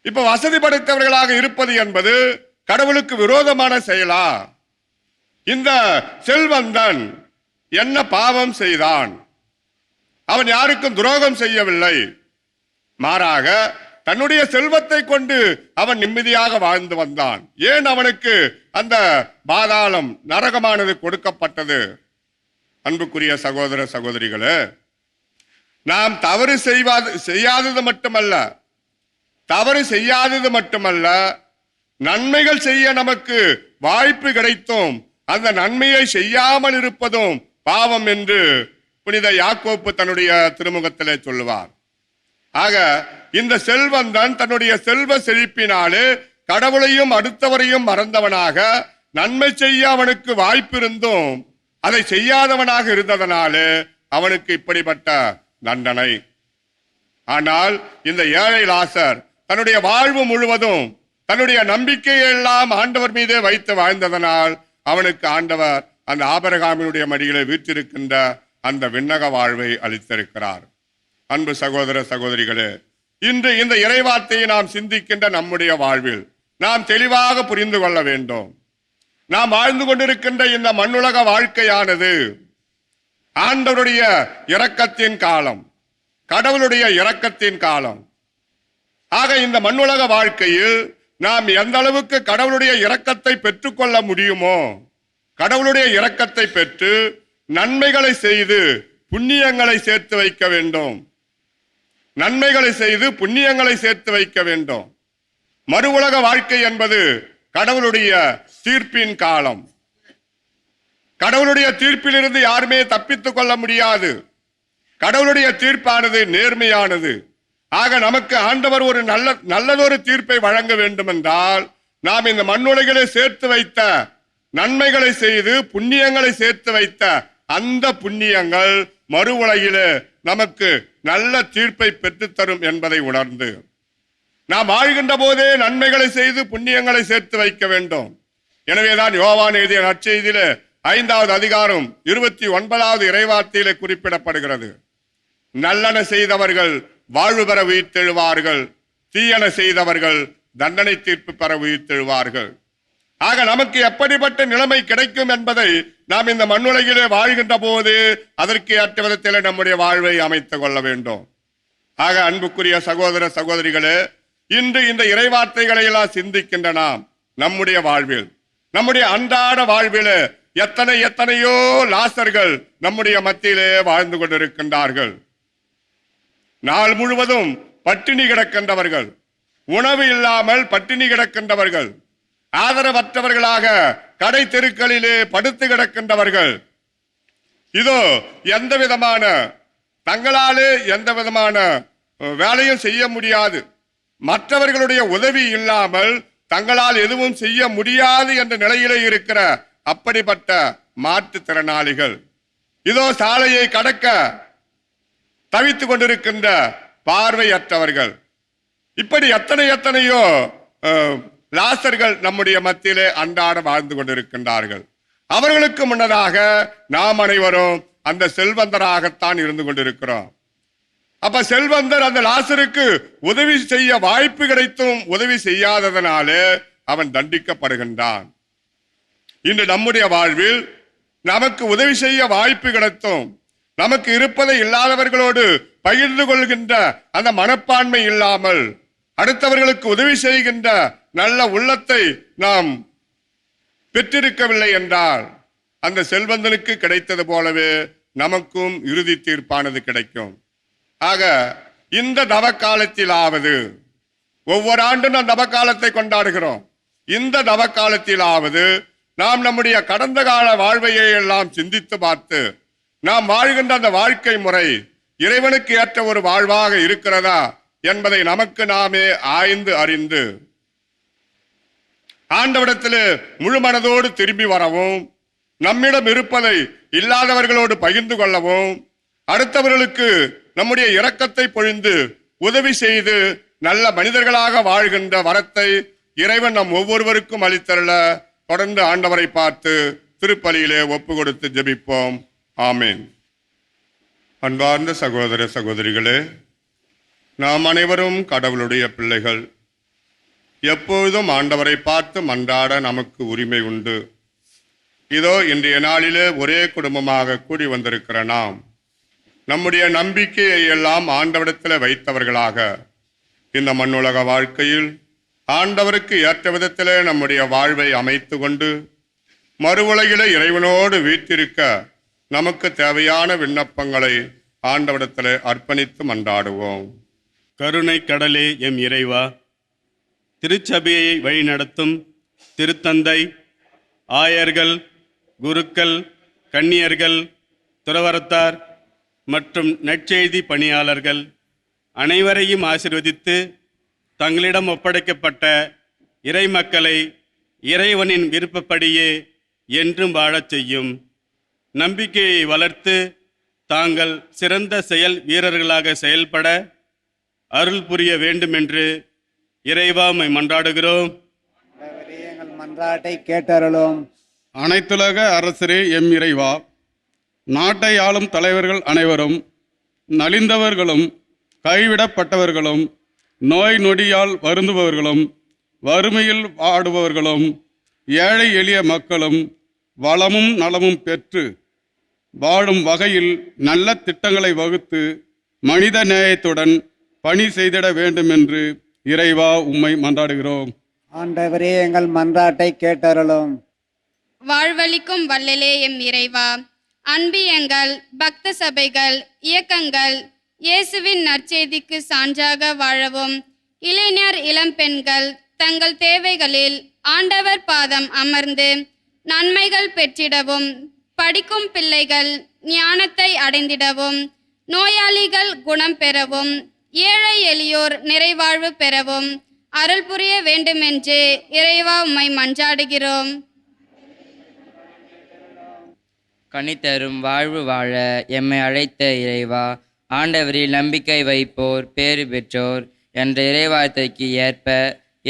இப்ப வசதி படைத்தவர்களாக இருப்பது என்பது கடவுளுக்கு விரோதமான செயலா? இந்த செல்வந்தன் என்ன பாவம் செய்தான்? அவன் யாருக்கும் துரோகம் செய்யவில்லை. மாறாக தன்னுடைய செல்வத்தை கொண்டு அவன் நிம்மதியாக வாழ்ந்து வந்தான். ஏன் அவனுக்கு அந்த பாதாளம் நரகமானது கொடுக்கப்பட்டது? அன்புக்குரிய சகோதர சகோதரிகளே, நாம் தவறு செய்யாதது மட்டுமல்ல, நன்மைகள் செய்ய நமக்கு வாய்ப்பு கிடைத்தும் அந்த நன்மையை செய்யாமல் இருப்பதும் பாவம் என்று புனித யாக்கோப்பு தன்னுடைய திருமுகத்திலே சொல்லுவார். ஆக இந்த செல்வந்தன் தன்னுடைய செல்வ செழிப்பினாலே கடவுளையும் அடுத்தவரையும் மறந்தவனாக, நன்மை செய்ய அவனுக்கு வாய்ப்பு இருந்தும் அதை செய்யாதவனாக இருந்ததனாலே அவனுக்கு இப்படிப்பட்ட தண்டனை. ஆனால் இந்த ஏழை லாசர் தன்னுடைய வாழ்வு முழுவதும் தன்னுடைய நம்பிக்கையை எல்லாம் ஆண்டவர் மீதே வைத்து வாழ்ந்ததனால் அவனுக்கு ஆண்டவர் அந்த ஆபிரகாமினுடைய மடியிலே வீற்றிருக்கின்ற அந்த விண்ணக வாழ்வை அளித்திருக்கிறார். அன்பு சகோதர சகோதரிகளே, இன்று இந்த இறைவார்த்தையை நாம் சிந்திக்கின்ற நம்முடைய வாழ்வில் நாம் தெளிவாக புரிந்து கொள்ள வேண்டும். நாம் வாழ்ந்து கொண்டிருக்கின்ற இந்த மண்ணுலக வாழ்க்கையானது ஆண்டவருடைய இரக்கத்தின் காலம், கடவுளுடைய இரக்கத்தின் காலம். ஆக இந்த மண்ணுலக வாழ்க்கையில் நாம் எந்த அளவுக்கு கடவுளுடைய இரக்கத்தை பெற்றுக்கொள்ள முடியுமோ, கடவுளுடைய இரக்கத்தை பெற்று நன்மைகளை செய்து புண்ணியங்களை சேர்த்து வைக்க வேண்டும். நன்மைகளை செய்து புண்ணியங்களை சேர்த்து வைக்க வேண்டும். மறு உலக வாழ்க்கை என்பது கடவுளுடைய தீர்ப்பின் காலம். கடவுளுடைய தீர்ப்பிலிருந்து யாருமே தப்பித்துக் கொள்ள முடியாது. கடவுளுடைய தீர்ப்பானது நேர்மையானது. ஆக நமக்கு ஆண்டவர் ஒரு நல்லதொரு தீர்ப்பை வழங்க வேண்டும் என்றால் நாம் இந்த மண்ணுலகிலே சேர்த்து வைத்த நன்மைகளை செய்து புண்ணியங்களை சேர்த்து வைத்த அந்த புண்ணியங்கள் மறு உலகிலே நமக்கு நல்ல தீர்ப்பை பெற்றுத்தரும் என்பதை உணர்ந்து நாம் வாழ்கின்ற போதே நன்மைகளை செய்து புண்ணியங்களை சேர்த்து வைக்க வேண்டும். எனவேதான் யோவான் எழுதிய நற்செய்தியிலே 5வது அதிகாரம் 29வது இறைவார்த்தையிலே குறிப்பிடப்படுகிறது. நல்லன செய்தவர்கள் வாழ்வு பெற உயிர்த்தெழுவார்கள், தீயன செய்தவர்கள் தண்டனை தீர்ப்பு பெற உயிர்த்தெழுவார்கள். ஆக நமக்கு எப்படிப்பட்ட நிலைமை கிடைக்கும் என்பதை நாம் இந்த மண்ணுலகிலே வாழ்கின்ற போது அதற்கு ஏற்ற விதத்தில் நம்முடைய வாழ்வை அமைத்துக் கொள்ள வேண்டும். ஆக அன்புக்குரிய சகோதர சகோதரிகளே, இன்று இந்த இறைவார்த்தைகளை எல்லாம் சிந்திக்கின்ற நாம் நம்முடைய வாழ்வில், நம்முடைய அன்றாட வாழ்வில் எத்தனையோ லாசர்கள் நம்முடைய மத்தியிலே வாழ்ந்து கொண்டிருக்கின்றார்கள். நாள் முழுவதும் பட்டினி கிடக்கின்றவர்கள், உணவு இல்லாமல் பட்டினி கிடக்கின்றவர்கள், ஆதரவற்றவர்களாக கடை தெருக்களிலே படுத்து கிடக்கின்றவர்கள். இதோ தங்களாலே எந்த விதமான வேலையும் செய்ய முடியாது, மற்றவர்களுடைய உதவி இல்லாமல் தங்களால் எதுவும் செய்ய முடியாது என்ற நிலையிலே இருக்கிற அப்படிப்பட்ட மாற்றுத்திறனாளிகள், இதோ சாலையை கடக்க தவித்துக் கொண்டிருக்கின்ற பார்வையற்றவர்கள், இப்படி எத்தனையோ லாசர்கள் நம்முடைய மத்தியிலே அன்றாட வாழ்ந்து கொண்டிருக்கின்றார்கள். அவர்களுக்கு முன்னதாக நாம் அனைவரும் அந்த செல்வந்தராகத்தான் இருந்து கொண்டிருக்கிறோம். அப்ப செல்வந்தர் அந்த லாசருக்கு உதவி செய்ய வாய்ப்பு கிடைத்தும் உதவி செய்யாததனாலே அவன் தண்டிக்கப்படுகின்றான். இன்று நம்முடைய வாழ்வில் நமக்கு உதவி செய்ய வாய்ப்பு கிடைத்தும் நமக்கு இருப்பதை இல்லாதவர்களோடு பகிர்ந்து கொள்கின்ற அந்த மனப்பான்மை இல்லாமல் அடுத்தவர்களுக்கு உதவி செய்கின்ற நல்ல உள்ளத்தை நாம் பெற்றிருக்கவில்லை என்றால் அந்த செல்வந்தனுக்கு கிடைத்தது போலவே நமக்கும் இறுதி தீர்ப்பானது கிடைக்கும். ஆக இந்த தவக்காலத்திலாவது, ஒவ்வொரு ஆண்டும் நாம் தவக்காலத்தை கொண்டாடுகிறோம், இந்த தவக்காலத்திலாவது நாம் நம்முடைய கடந்த கால வாழ்வையை எல்லாம் சிந்தித்து பார்த்து நாம் வாழ்கின்ற அந்த வாழ்க்கை முறை இறைவனுக்கு ஏற்ற ஒரு வாழ்வாக இருக்கிறதா என்பதை நமக்கு நாமே ஆய்ந்து அறிந்து ஆண்டவரிடத்தில் முழு மனதோடு திரும்பி வரவும், நம்மிடம் இருப்பதை இல்லாதவர்களோடு பகிர்ந்து கொள்ளவும், அடுத்தவர்களுக்கு நம்முடைய இரக்கத்தை பொழிந்து உதவி செய்து நல்ல மனிதர்களாக வாழ்கின்ற வரத்தை இறைவன் நம் ஒவ்வொருவருக்கும் அளித்தருள தொடர்ந்து ஆண்டவரை பார்த்து திருப்பலியிலே ஒப்பு கொடுத்து ஜெபிப்போம். ஆமேன். அன்பார்ந்த சகோதர சகோதரிகளே, நாம் அனைவரும் கடவுளுடைய பிள்ளைகள். எப்பொழுதும் ஆண்டவரை பார்த்து மன்றாட நமக்கு உரிமை உண்டு. இதோ இன்றைய நாளிலே ஒரே குடும்பமாக கூடி வந்திருக்கிற நாம் நம்முடைய நம்பிக்கையை எல்லாம் ஆண்டவரிடத்தில் வைத்தவர்களாக இந்த மண்ணுலக வாழ்க்கையில் ஆண்டவருக்கு ஏற்ற விதத்திலே நம்முடைய வாழ்வை அமைத்து கொண்டு மறுவுலகிலே இறைவனோடு வீற்றிருக்க நமக்கு தேவையான விண்ணப்பங்களை ஆண்டவரிடத்தில் அர்ப்பணித்து மன்றாடுவோம். கருணை கடலே எம் இறைவா, திருச்சபையை வழிநடத்தும் திருத்தந்தை, ஆயர்கள், குருக்கள், கன்னியர்கள், துறவரத்தார் மற்றும் நற்செய்தி பணியாளர்கள் அனைவரையும் ஆசீர்வதித்து தங்களிடம் ஒப்படைக்கப்பட்ட இறை மக்களை இறைவனின் விருப்பப்படியே என்றும் வாழச் செய்யும். நம்பிக்கையை வளர்த்து தாங்கள் சிறந்த செயல் வீரர்களாக செயல்பட அருள் புரிய வேண்டுமென்று இறைவா உம்மை மன்றாடுகிறோம். எங்கள் மன்றாட்டை கேட்டருளும். அனைத்துலக அரசரே எம் இறைவா, நாட்டை ஆளும் தலைவர்கள் அனைவரும் நலிந்தவர்களும் கைவிடப்பட்டவர்களும் நோய் நொடியால் வருந்துபவர்களும் வறுமையில் வாடுபவர்களும் ஏழை எளிய மக்களும் வளமும் நலமும் பெற்று வாழும் வகையில் நல்ல திட்டங்களை வகுத்து மனித நேயத்துடன் பணி செய்திட வேண்டும் என்று இறைவா உம்மை மன்றாடுகிறோம். ஆண்டவரே எங்கள் மன்றாட்டை கேட்டருளும். வாழ்வளிக்கும் வள்ளலே எம் இறைவா, அன்பியங்கள், பக்த சபைகள், இயக்கங்கள் இயேசுவின் நற்செய்திக்கு சான்றாக வாழவும், இளைஞர் இளம்பெண்கள் தங்கள் தேவைகளில் ஆண்டவர் பாதம் அமர்ந்து நன்மைகள் பெற்றிடவும், படிக்கும் பிள்ளைகள் ஞானத்தை அடைந்திடவும், நோயாளிகள் குணம் பெறவும், ஏழை எளியோர் நிறைவாழ்வு பெறவும் அருள் புரிய வேண்டுமென்று இறைவா உம்மை மன்றாடுகிறோம். கனித்தரும் வாழ்வு வாழ எம்மை அழைத்த இறைவா, ஆண்டவரில் நம்பிக்கை வைப்போர் பேறு பெற்றோர் என்ற இறைவார்த்தைக்கு ஏற்ப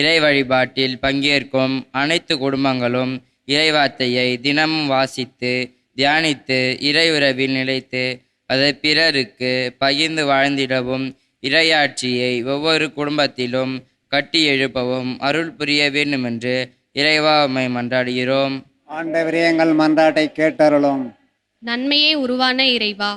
இறை வழிபாட்டில் பங்கேற்கும் அனைத்து குடும்பங்களும் இறைவார்த்தையை தினமும் வாசித்து தியானித்து இறை உறவில் நிலைத்து அதை பிறருக்கு பகிர்ந்து வாழ்ந்திடவும், இறையாட்சியை ஒவ்வொரு குடும்பத்திலும் கட்டி எழுப்பவும் அருள் புரிய வேண்டுமென்று இறைவா உம்மை மன்றாடுகிறோம். ஆண்டவரே எங்கள் மன்றாட்டை கேட்டருளும். நன்மையே உருவான இறைவா,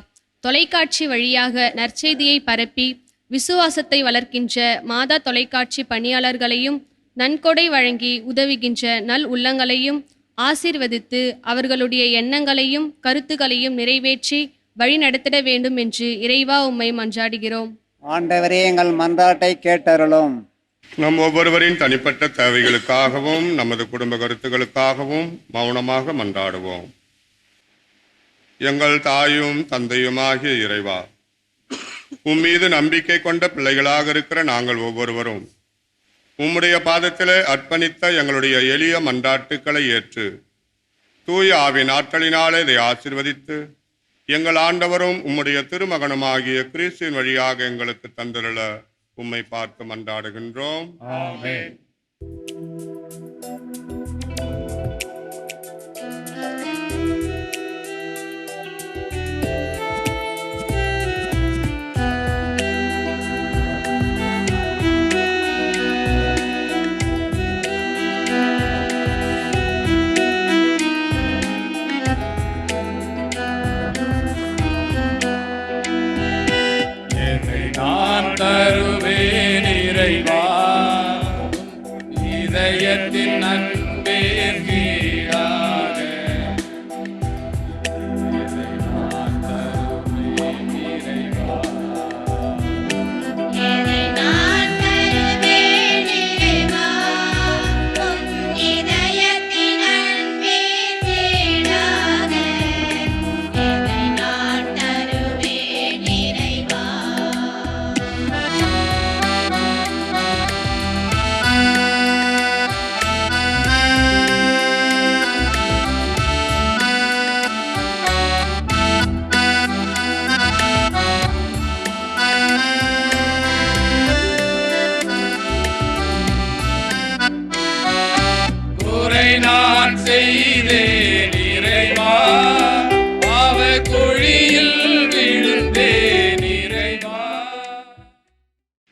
தொலைக்காட்சி வழியாக நற்செய்தியை பரப்பி விசுவாசத்தை வளர்க்கின்ற மாதா தொலைக்காட்சி பணியாளர்களையும் நன்கொடை வழங்கி உதவுகின்ற நல் உள்ளங்களையும் ஆசீர்வதித்து அவர்களுடைய எண்ணங்களையும் கருத்துக்களையும் நிறைவேற்றி வழி நடத்திட வேண்டும் என்று இறைவா உம்மை மன்றாடுகிறோம். ஆண்டவரே எங்கள் மன்றாட்டை கேட்டருளும். நம் ஒவ்வொருவரின் தனிப்பட்ட தேவைகளுக்காகவும் நமது குடும்ப கருத்துக்களுக்காகவும் மௌனமாக மன்றாடுவோம். எங்கள் தாயும் தந்தையுமாகிய இறைவா, உம்மீது நம்பிக்கை கொண்ட பிள்ளைகளாக இருக்கிற நாங்கள் ஒவ்வொருவரும் உம்முடைய பாதத்திலே அர்ப்பணித்த எங்களுடைய எளிய மன்றாட்டுக்களை ஏற்று தூய ஆவின் ஆற்றலினாலே இதை ஆசீர்வதித்து எங்கள் ஆண்டவரும் உம்முடைய திருமகனுமாகிய கிறிஸ்துவின் வழியாக எங்களுக்கு தந்திருள உம்மை பார்த்து மன்றாடுகின்றோம். ஆமென். நான் தருவேன் இறைவா, இதயத்தின் அன்பே கீழாக. நான் தருவேன் இறைவா, நான் தருவேன் இறைவா, இதயத்தின் அன்பே கீழாக. நான் தருவேன் இறைவா. நான் செய்தேன் இறைவா, பாவ குழியில் விழுந்தேன் இறைவா.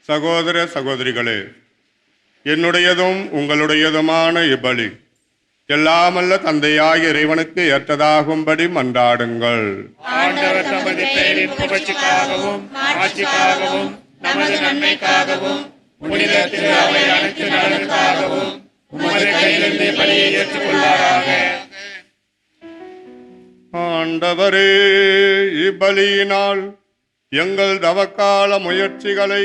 சகோதர சகோதரிகளே, என்னுடையதும் உங்களுடையதுமான இப்பலி எல்லாமல்ல தந்தையாகிய இறைவனுக்கு ஏற்றதாகும்படி மன்றாடுங்கள். ஆண்டவர் தமது பெயரின் புகழ்ச்சிக்காகவும் ஆட்சிக்காகவும் நமது நன்மைக்காகவும் புனித திரு அவை அனைத்து நலனுக்காகவும் உமது கையிலிருந்து பலியை ஏற்றுக்கொள்வாராக. ஆண்டவரே, இப்பலியினால் எங்கள் தவக்கால முயற்சிகளை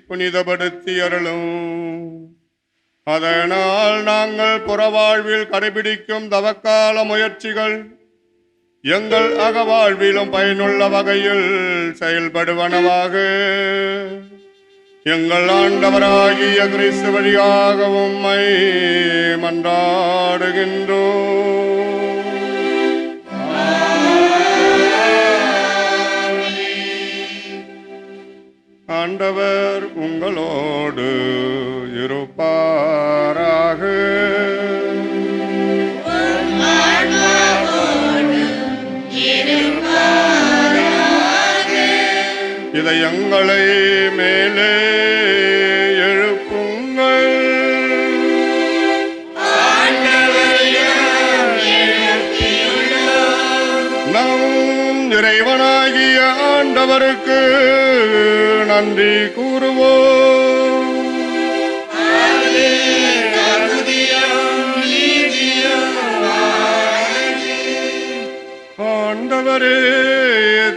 புனிதப்படுத்தி அருளும். அதனால் நாங்கள் புறவாழ்வில் கடைபிடிக்கும் தவக்கால முயற்சிகள் எங்கள் அகவாழ்விலும் பயனுள்ள வகையில் செயல்படுவனவாக. எங்கள் ஆண்டவராகிய கிறிஸ்து வழியாக உம்மை மன்றாடுகின்றோம். ஆண்டவர் உங்களோடு இருப்பாராக. இதயங்களை மேலே எழுப்புங்கள். நம் இறைவனாகிய ஆண்டவருக்கு நன்றி கூறுவோம். ஆண்டவரே,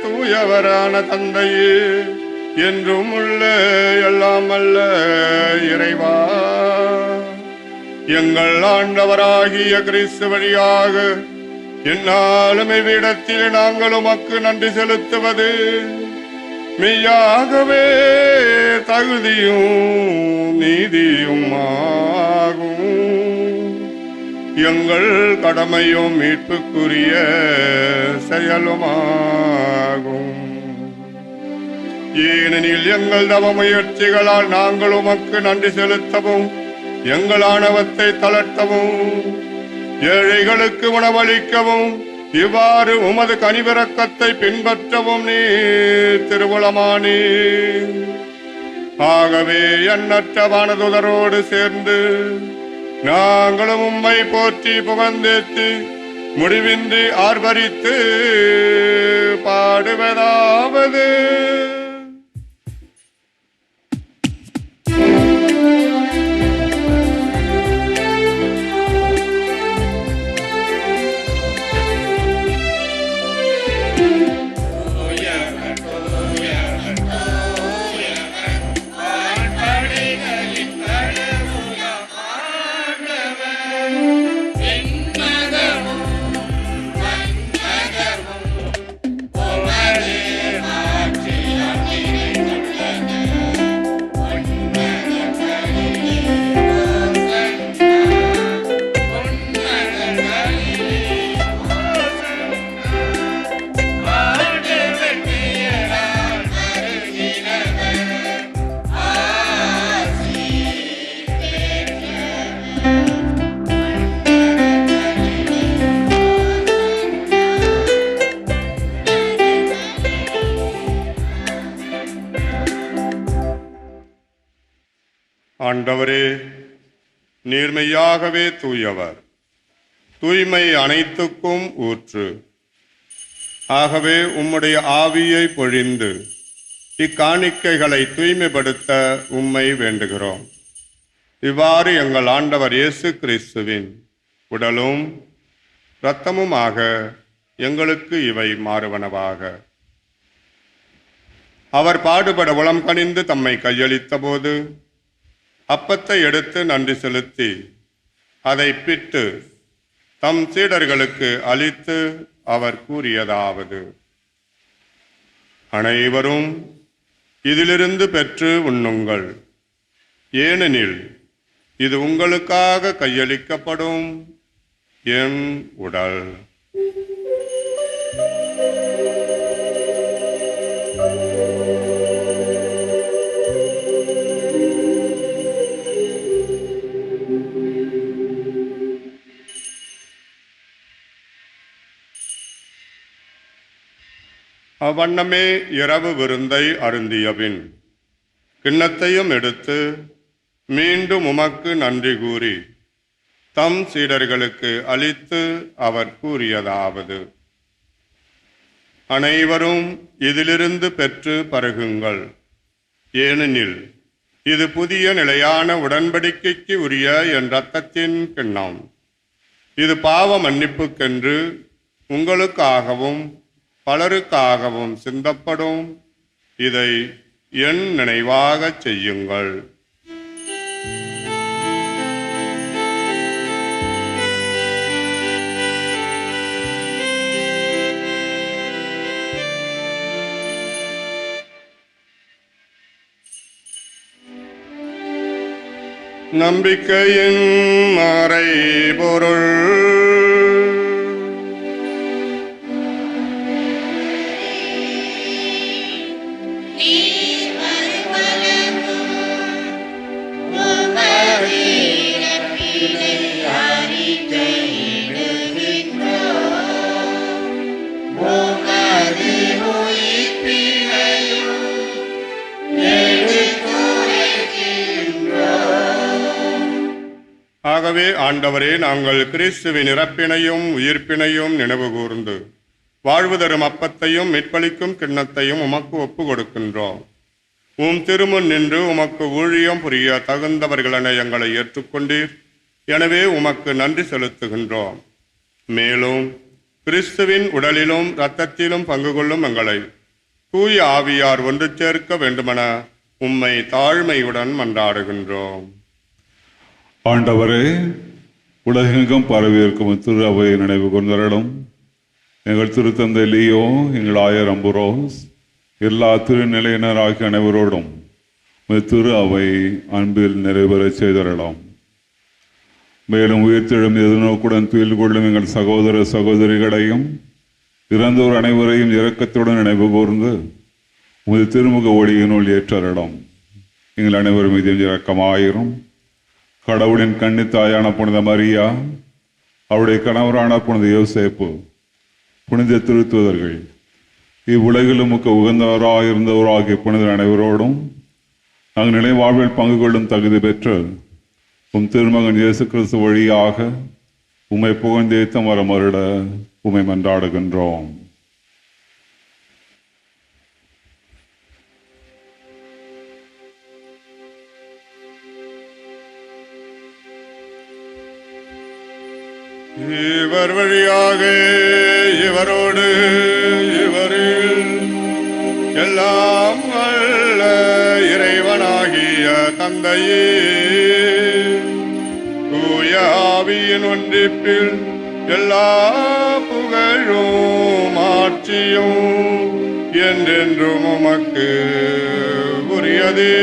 தூயவரான தந்தையே, என்றும் உள்ள எல்லாம் அல்ல இறைவா, எங்கள் ஆண்டவராகிய கிறிஸ்து வழியாக என்னாலும் இவ்விடத்தில் நாங்கள் உமக்கு நன்றி செலுத்துவது மெய்யாகவே தகுதியும் நீதியும் ஆகும். எங்கள் கடமையும் மீட்புக்குரிய செயலுமாகும். ஏனெனில் எங்கள் தவ முயற்சிகளால் நாங்கள் உமக்கு நன்றி செலுத்தவும், எங்கள் ஆணவத்தை தளர்த்தவும், ஏழைகளுக்கு உணவளிக்கவும், இவ்வாறு உமது கனிவிரக்கத்தை பின்பற்றவும் நீ திருவுளமானே. ஆகவே எண்ணற்ற வானதுதரோடு சேர்ந்து நாங்களும் உம்மை போற்றி புகழ்ந்தேத்தி முடிவின்றி ஆர்ப்பரித்து பாடுவதாவது. ஆண்டவரே, நேர்மையாகவே தூயவர், தூய்மை அனைத்துக்கும் ஊற்று. ஆகவே உம்முடைய ஆவியை பொழிந்து இக்காணிக்கைகளை தூய்மைப்படுத்த உம்மை வேண்டுகிறோம். இவ்வாறு எங்கள் ஆண்டவர் இயேசு கிறிஸ்துவின் உடலும் இரத்தமுமாக எங்களுக்கு இவை மாறுவனவாக. அவர் பாடுபட உளம் கனிந்து தம்மை கையளித்த போது அப்பத்தை எடுத்து நன்றி செலுத்தி அதை பிட்டு தம் சீடர்களுக்கு அளித்து அவர் கூறியதாவது: அனைவரும் இதிலிருந்து பெற்று உண்ணுங்கள், ஏனெனில் இது உங்களுக்காக கையளிக்கப்படும் என் உடல். அவ்வண்ணமே இரவு விருந்தை அருந்தியபின் கிண்ணத்தையும் எடுத்து மீண்டும் உமக்கு நன்றி கூறி தம் சீடர்களுக்கு அளித்து அவர் கூறியதாவது: அனைவரும் இதிலிருந்து பெற்று பருகுங்கள், ஏனெனில் இது புதிய நிலையான உடன்படிக்கைக்கு உரிய என் இரத்தத்தின் கிண்ணம். இது பாவ மன்னிப்புக்கென்று உங்களுக்காகவும் பலருக்காகவும் சிந்தப்படும். இதை என் நினைவாகச் செய்யுங்கள். நம்பிக்கையின் மறைபொருள். ஆகவே ஆண்டவரே, நாங்கள் கிறிஸ்துவின் இறப்பினையும் உயிர்ப்பினையும் நினைவு கூர்ந்து வாழ்வு தரும் அப்பத்தையும் மீட்பளிக்கும் கிண்ணத்தையும் உமக்கு ஒப்பு கொடுக்கின்றோம். உம் திருமுன் நின்று உமக்கு ஊழியம் புரிய தகுந்தவர்களென எங்களை ஏற்றுக்கொண்டீர். எனவே உமக்கு நன்றி செலுத்துகின்றோம். மேலும் கிறிஸ்துவின் உடலிலும் இரத்தத்திலும் பங்கு கொள்ளும் எங்களை தூய ஆவியார் ஒன்று சேர்க்க வேண்டுமென உம்மை தாழ்மையுடன் மன்றாடுகின்றோம். ஆண்டவரே, உலகெங்கும் பரவியிருக்கும் திரு அவையை நினைவு கொண்டவர்களும் எங்கள் திருத்தந்தை லியோ, எங்கள் ஆயர் அம்புரோஸ், எல்லா திருநிலையினராகிய அனைவரோடும் திரு அவை அன்பில் நிறைவேறச் செய்தரலாம். மேலும் உயிர்த்தெழும் எதிர்நோக்குடன் துயில் கொள்ளும் எங்கள் சகோதர சகோதரிகளையும் இறந்தோர் அனைவரையும் இரக்கத்துடன் நினைவு கூர்ந்து உமது திருமுக ஒளியினுள் ஏற்றரலாம். எங்கள் அனைவரும் மீதும் இரக்கமாயிரும். கடவுளின் கன்னித்தாயான புனித மரியா, அவருடைய கணவரான புனித யோசேப்பு, புனித திருத்துதர்கள், இவ்வுலகிலும் உகந்தவராயிருந்தவராகிய புனித அனைவரோடும் நாங்கள் நிலை வாழ்வில் பங்கு கொள்ளும் தகுதி பெற்று உம் திருமகன் இயேசு கிறிஸ்து வழியாக உம்மை புகழ்ந்தேத்தம் வர மருட உம்மை மன்றாடுகின்றோம். இவர் வழியாக இவரோடு இவரில் எல்லாம் வல்ல இறைவனாகிய தந்தையே, தூய ஆவியின் ஒன்றிப்பில் எல்லா புகழும் ஆட்சியும் என்றென்றும் உமக்கு உரியதே.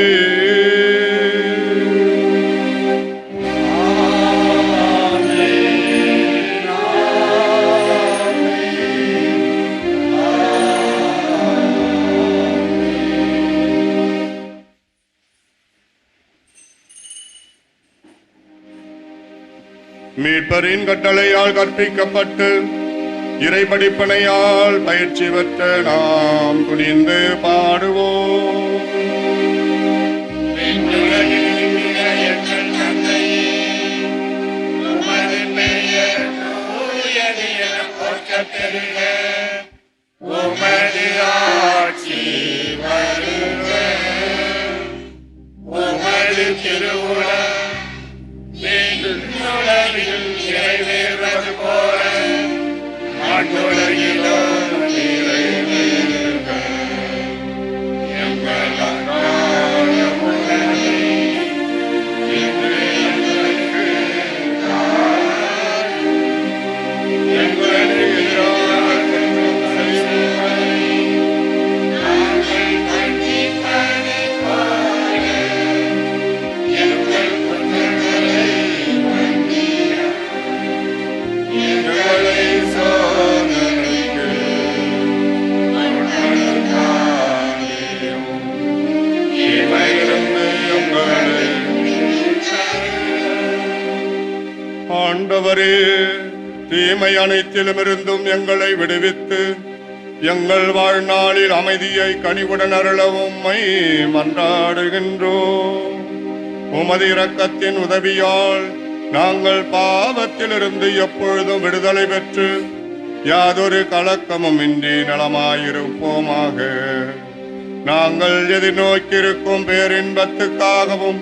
மீட்பரின் கட்டளையால் கற்பிக்கப்பட்டு இறைபடிப்பனையால் பயிற்சி பெற்ற நாம் துணிந்து பாடுவோம். உமது ஆட்சி வருக, உமது திருவுளம் உலகில் நிறைவேறுவது போல மண்ணுலகிலும் நிறைவேறுக. எங்கள் அன்றாட உணவை இன்று எங்களுக்கு தாரும். எங்களுக்கு எதிராக குற்றம் செய்வோரை நாங்கள் மன்னிப்பது போல எங்கள் குற்றங்களை ஆண்டவரே, தீமை அனைத்திலுமிருந்தும் எங்களை விடுவித்து எங்கள் வாழ்நாளில் அமைதியை கனிவுடன் அருள உம்மை மன்றாடுகின்றோம். உமது இரக்கத்தின் உதவியால் நாங்கள் பாவத்திலிருந்து எப்பொழுதும் விடுதலை பெற்று யாதொரு கலக்கமும் இன்றி நலமாயிருப்போமாக. நாங்கள் எதிர்நோக்கியிருக்கும் பேரின்பத்துக்காகவும்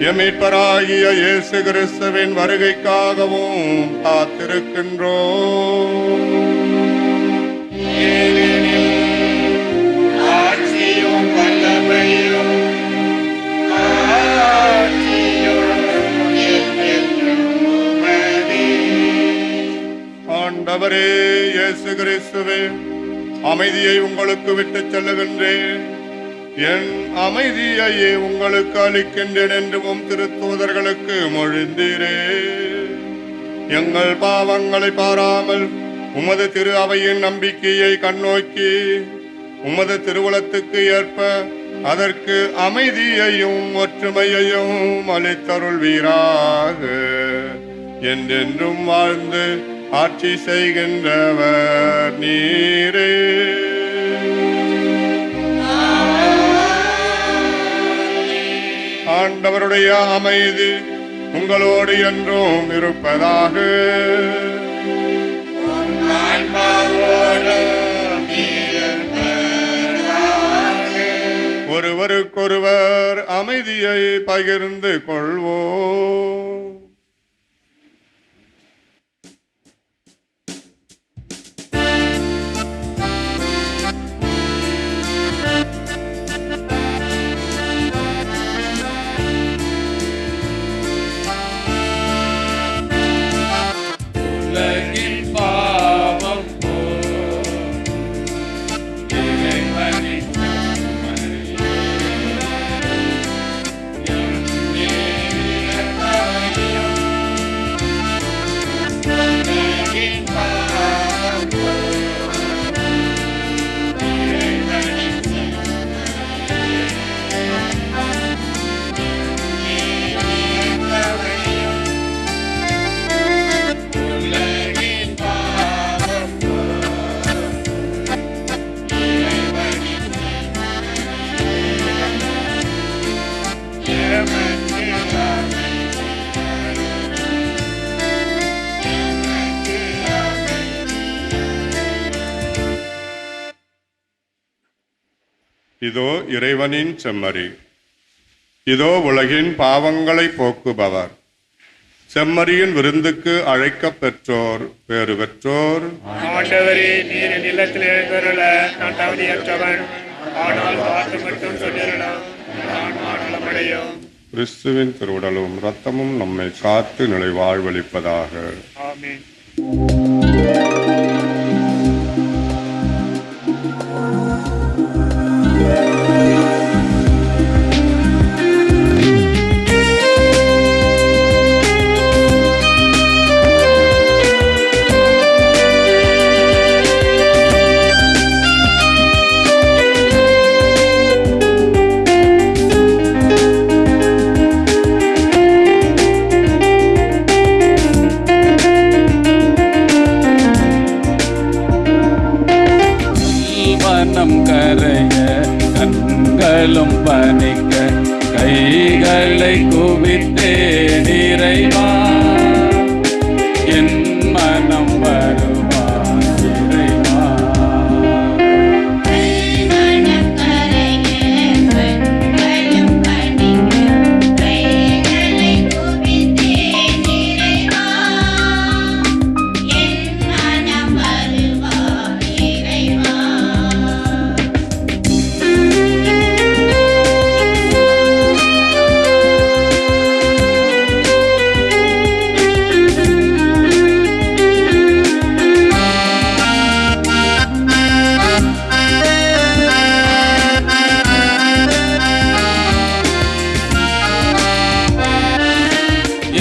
எம் மீட்பராகிய இயேசு கிறிஸ்துவின் வருகைக்காகவும் காத்திருக்கின்றோம். ஆட்சியும் வல்லமையும் ஆண்டவரே இயேசு கிறிஸ்துவே, அமைதியை உங்களுக்கு விட்டுச் செல்லுகின்றேன், என் அமைதியையே உங்களுக்கு அளிக்கின்றேன் என்று உம் திருத்தூதர்களுக்கு மொழிந்தீரே. எங்கள் பாவங்களை பாராமல் உமது திரு அவையின் நம்பிக்கையை கண்ணோக்கி உமது திருவுளத்துக்கு ஏற்ப அதற்கு அமைதியையும் ஒற்றுமையையும் அளித்தருள்வீராக. என்றென்றும் வாழ்ந்து ஆட்சி செய்கின்றவர் நீரே. ஆண்டவருடைய அமைதி உங்களோடு என்றும் இருப்பதாக. ஒருவருக்கொருவர் அமைதியை பகிர்ந்து கொள்வோம். உலகின் பாவம் இதோ இறைவனின் செம்மறி, இதோ உலகின் பாவங்களை போக்குபவர். செம்மறியின் விருந்துக்கு அழைக்கப் பெற்றோர் பேறு பெற்றோர். ஆண்டவரே, நீர் என் இல்லத்தில் எழுந்தருள நான் தகுதியற்றவன், ஆனால் வார்த்தை மட்டும் சொல்லிடலாம், நான் நலமடையும். கிறிஸ்துவின் திருவுடலும் இரத்தமும் நம்மை காத்து நிலை வாழ்வளிப்பதாக. ஆமென். மனம் கரைய கண்களும் பனிக்க கைகளை குவித்தே நிறைவா என் மனம் வருவான் இறைவா.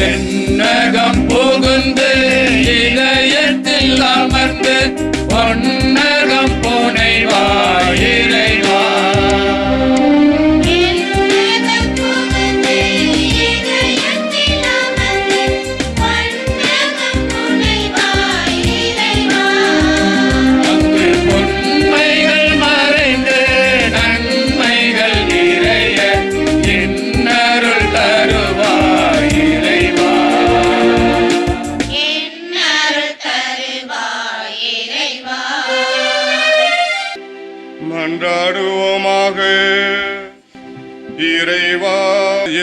என்னகம் புகுந்து இதயத்தில் அமர்ந்து பொன்னகம் புனைவா இறைவா. அங்கு பொன்னகம்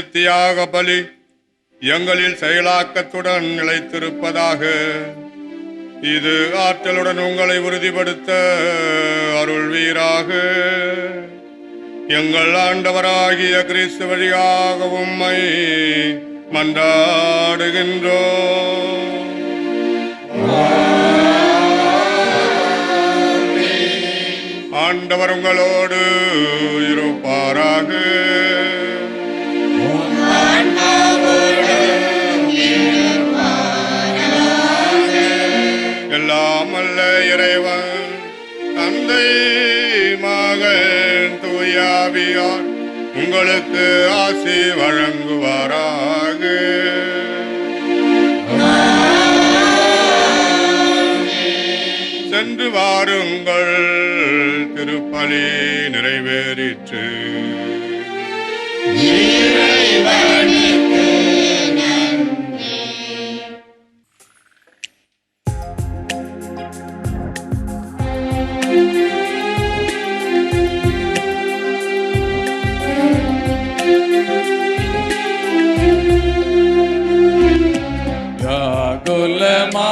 இத்தியாக பலி எங்களில் செயலாக்கத்துடன் நிலைத்திருப்பதாக. இது ஆற்றலுடன் உங்களை உறுதிப்படுத்த அருள்வீராக. எங்கள் ஆண்டவராகிய கிறிஸ்து வழியாக உம்மை மன்றாடுகின்றோம். ஆண்டவர் உங்களோடு இருப்பாராக. எல்லாம் அல்ல இறைவன் தந்தை மகன் தூயாவியார் உங்களுக்கு ஆசி வழங்குவாராக. சென்று வாருங்கள், திருப்பலி நிறைவேறிற்று. குலமா